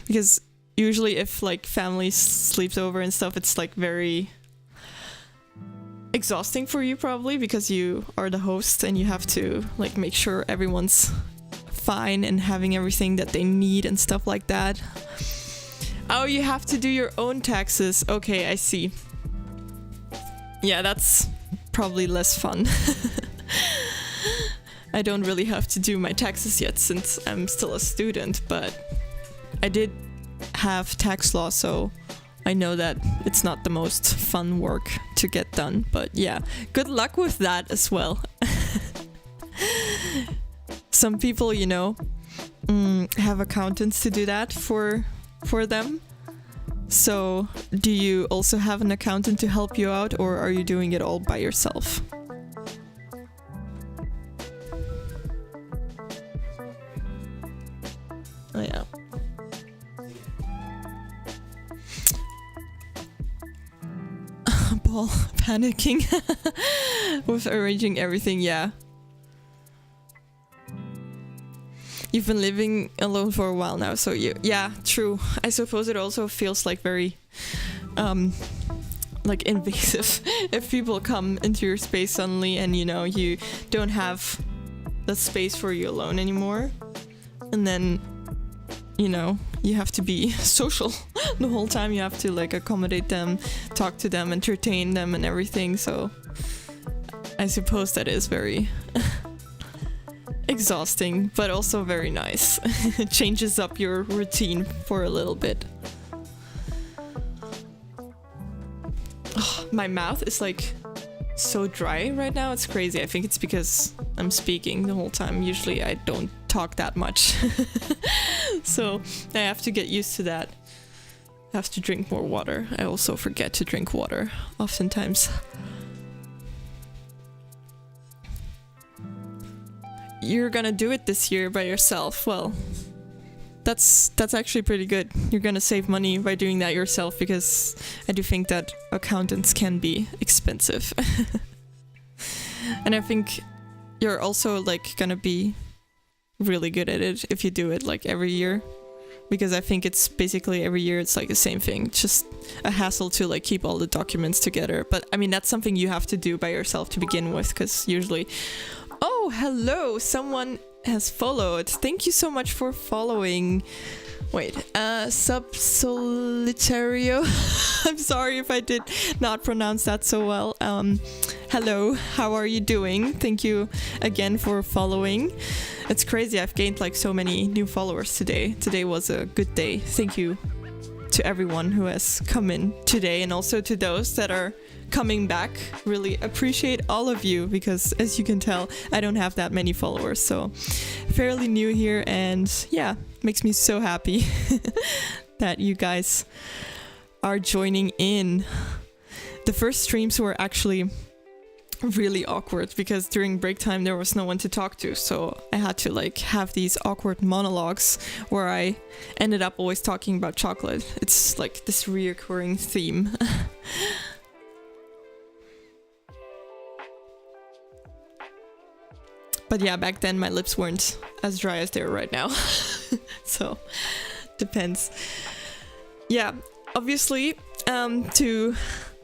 Because usually if like family sleeps over and stuff, it's like very exhausting for you probably, because you are the host and you have to like make sure everyone's fine and having everything that they need and stuff like that. Oh, you have to do your own taxes. Okay, I see. Yeah, that's probably less fun. I don't really have to do my taxes yet since I'm still a student, but I did have tax law, so I know that it's not the most fun work to get done. But yeah, good luck with that as well. Some people, you know, have accountants to do that for them. So do you also have an accountant to help you out, or are you doing it all by yourself? Oh yeah. Paul panicking with arranging everything, yeah. You've been living alone for a while now, so yeah, true. I suppose it also feels like very like invasive if people come into your space suddenly and you know you don't have the space for you alone anymore, and then you know you have to be social the whole time. You have to like accommodate them, talk to them, entertain them and everything. So I suppose that is very exhausting, but also very nice. It changes up your routine for a little bit. Oh, my mouth is like so dry right now, it's crazy. I think it's because I'm speaking the whole time. Usually I don't talk that much. So I have to get used to that. I have to drink more water. I also forget to drink water oftentimes. You're gonna do it this year by yourself. Well, that's actually pretty good. You're gonna save money by doing that yourself, because I do think that accountants can be expensive. And I think you're also like gonna be really good at it if you do it like every year, because I think it's basically every year it's like the same thing. It's just a hassle to like keep all the documents together. But I mean, that's something you have to do by yourself to begin with, because usually... Oh, hello! Someone has followed. Thank you so much for following. Wait, Sub Solitario. I'm sorry if I did not pronounce that so well. Hello, how are you doing? Thank you again for following. It's crazy, I've gained like so many new followers today. Today was a good day. Thank you to everyone who has come in today, and also to those that are coming back. Really appreciate all of you, because as you can tell, I don't have that many followers, so fairly new here, and yeah, makes me so happy that you guys are joining in. The first streams were actually really awkward because during break time there was no one to talk to, so I had to like have these awkward monologues where I ended up always talking about chocolate. It's like this reoccurring theme. But yeah, back then my lips weren't as dry as they are right now. So, depends. Yeah, obviously, to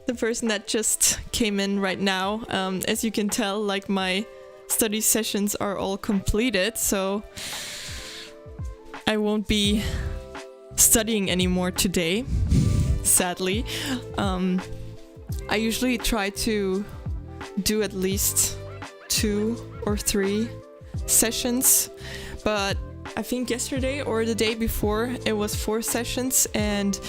the person that just came in right now, as you can tell, like my study sessions are all completed, so I won't be studying anymore today, sadly. I usually try to do at least 2 or 3 sessions, but I think yesterday or the day before it was 4 sessions, and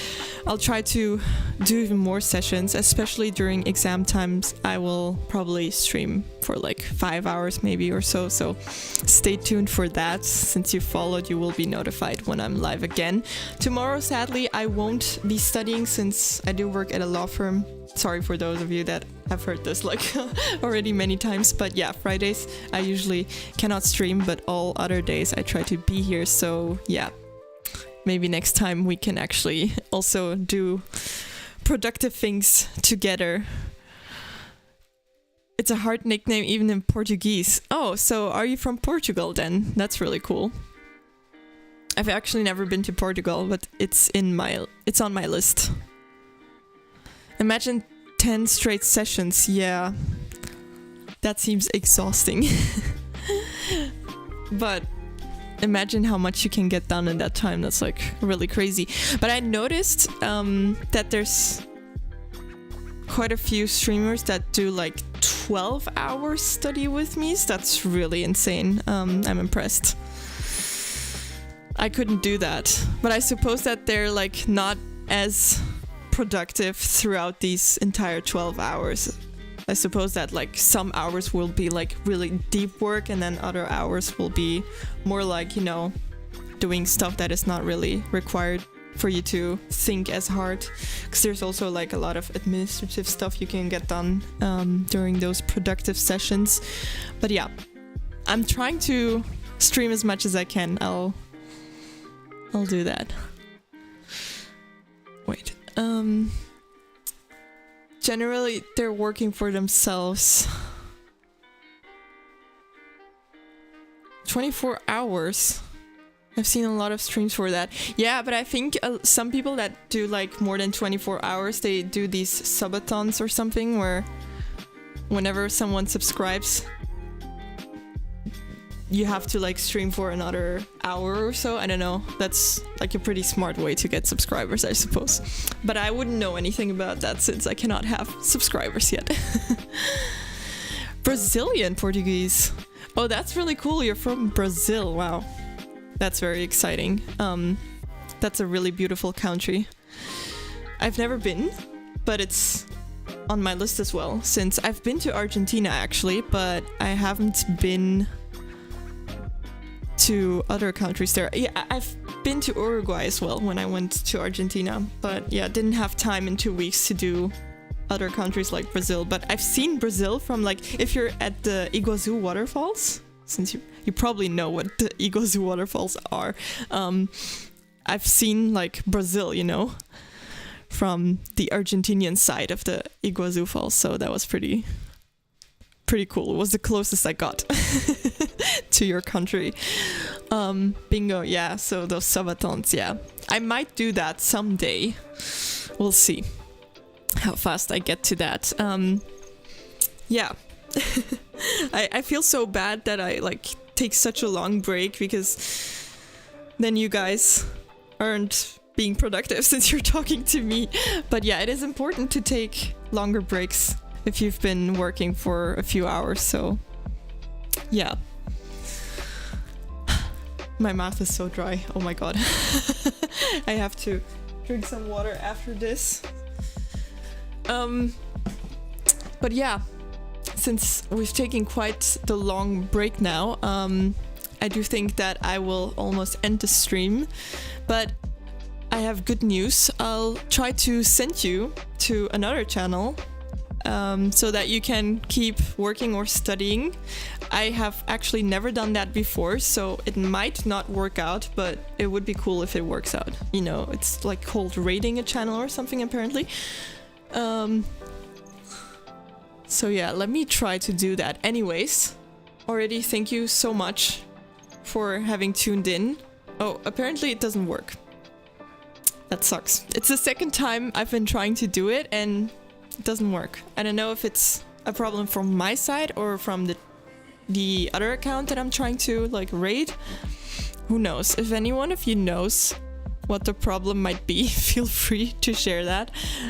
I'll try to do even more sessions, especially during exam times. I will probably stream for like 5 hours maybe or so, so stay tuned for that. Since you followed, you will be notified when I'm live again. Tomorrow, sadly, I won't be studying since I do work at a law firm. Sorry for those of you that have heard this like already many times, but yeah, Fridays I usually cannot stream, but all other days I try to be here, so yeah, maybe next time we can actually also do productive things together. It's a hard nickname even in Portuguese. Oh, so are you from Portugal then? That's really cool. I've actually never been to Portugal, but it's on my list. Imagine 10 straight sessions. Yeah, that seems exhausting. But imagine how much you can get done in that time. That's like really crazy. But I noticed that there's quite a few streamers that do like 12 hours study with me. So that's really insane. I'm impressed. I couldn't do that. But I suppose that they're like not as productive throughout these entire 12 hours. I suppose that like some hours will be like really deep work, and then other hours will be more like, you know, doing stuff that is not really required for you to think as hard, because there's also like a lot of administrative stuff you can get done during those productive sessions. But yeah, I'm trying to stream as much as I can. I'll do that. Wait. Generally, they're working for themselves. 24 hours. I've seen a lot of streams for that. Yeah, but I think some people that do like more than 24 hours, they do these subathons or something where whenever someone subscribes, you have to like stream for another hour or so. I don't know. That's like a pretty smart way to get subscribers, I suppose. But I wouldn't know anything about that since I cannot have subscribers yet. Brazilian Portuguese. Oh, that's really cool. You're from Brazil. Wow. That's very exciting. That's a really beautiful country. I've never been, but it's on my list as well, since I've been to Argentina actually, but I haven't been to other countries there. Yeah, I've been to Uruguay as well when I went to Argentina, but yeah, didn't have time in 2 weeks to do other countries like Brazil. But I've seen Brazil from like, if you're at the Iguazu waterfalls, since you probably know what the Iguazu waterfalls are, I've seen like Brazil, you know, from the Argentinian side of the Iguazu falls, so that was pretty cool. It was the closest I got to your country. Bingo, yeah, so those subathons, yeah. I might do that someday. We'll see how fast I get to that. Yeah. I feel so bad that I like take such a long break, because then you guys aren't being productive since you're talking to me. But yeah, it is important to take longer breaks if you've been working for a few hours, so yeah. My mouth is so dry. Oh my god. I have to drink some water after this. But yeah, since we've taken quite the long break now, I do think that I will almost end the stream. But I have good news. I'll try to send you to another channel so that you can keep working or studying. I have actually never done that before, so it might not work out, but it would be cool if it works out. You know, it's like called rating a channel or something apparently. So yeah, let me try to do that. Anyways, already thank you so much for having tuned in. Oh, apparently it doesn't work. That sucks. It's the second time I've been trying to do it and it doesn't work. I don't know if it's a problem from my side or from the other account that I'm trying to like raid. Who knows? If anyone of you knows what the problem might be, feel free to share that.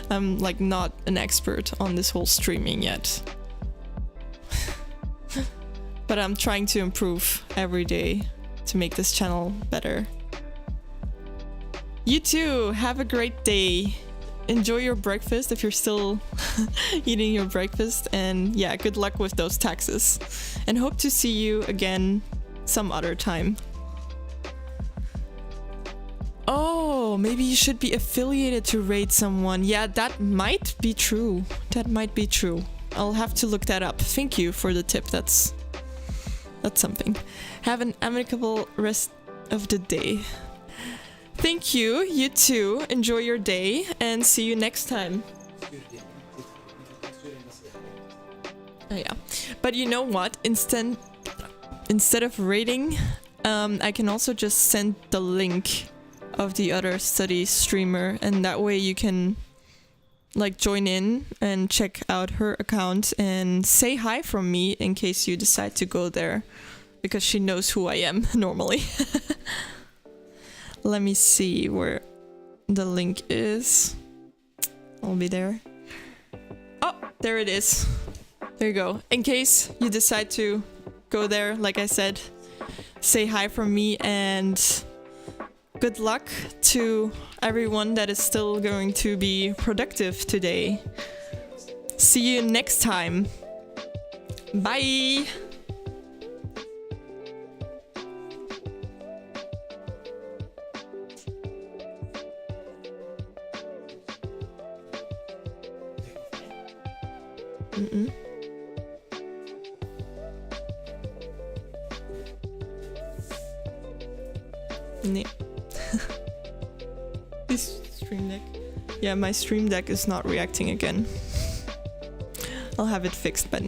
I'm like not an expert on this whole streaming yet. But I'm trying to improve every day to make this channel better. You too, have a great day. Enjoy your breakfast if you're still eating your breakfast, and yeah, good luck with those taxes. And hope to see you again some other time. Oh, maybe you should be affiliated to raid someone. Yeah, that might be true. That might be true. I'll have to look that up. Thank you for the tip. That's something. Have an amicable rest of the day. Thank you. You too. Enjoy your day and see you next time. Oh, yeah. But you know what? Instead of rating, I can also just send the link of the other study streamer, and that way you can like join in and check out her account and say hi from me in case you decide to go there, because she knows who I am normally. Let me see where the link is. I'll be there. Oh, there it is. There you go. In case you decide to go there, like I said, say hi from me, and good luck to everyone that is still going to be productive today. See you next time. Bye! Nee. This stream deck. Yeah, my stream deck is not reacting again. I'll have it fixed by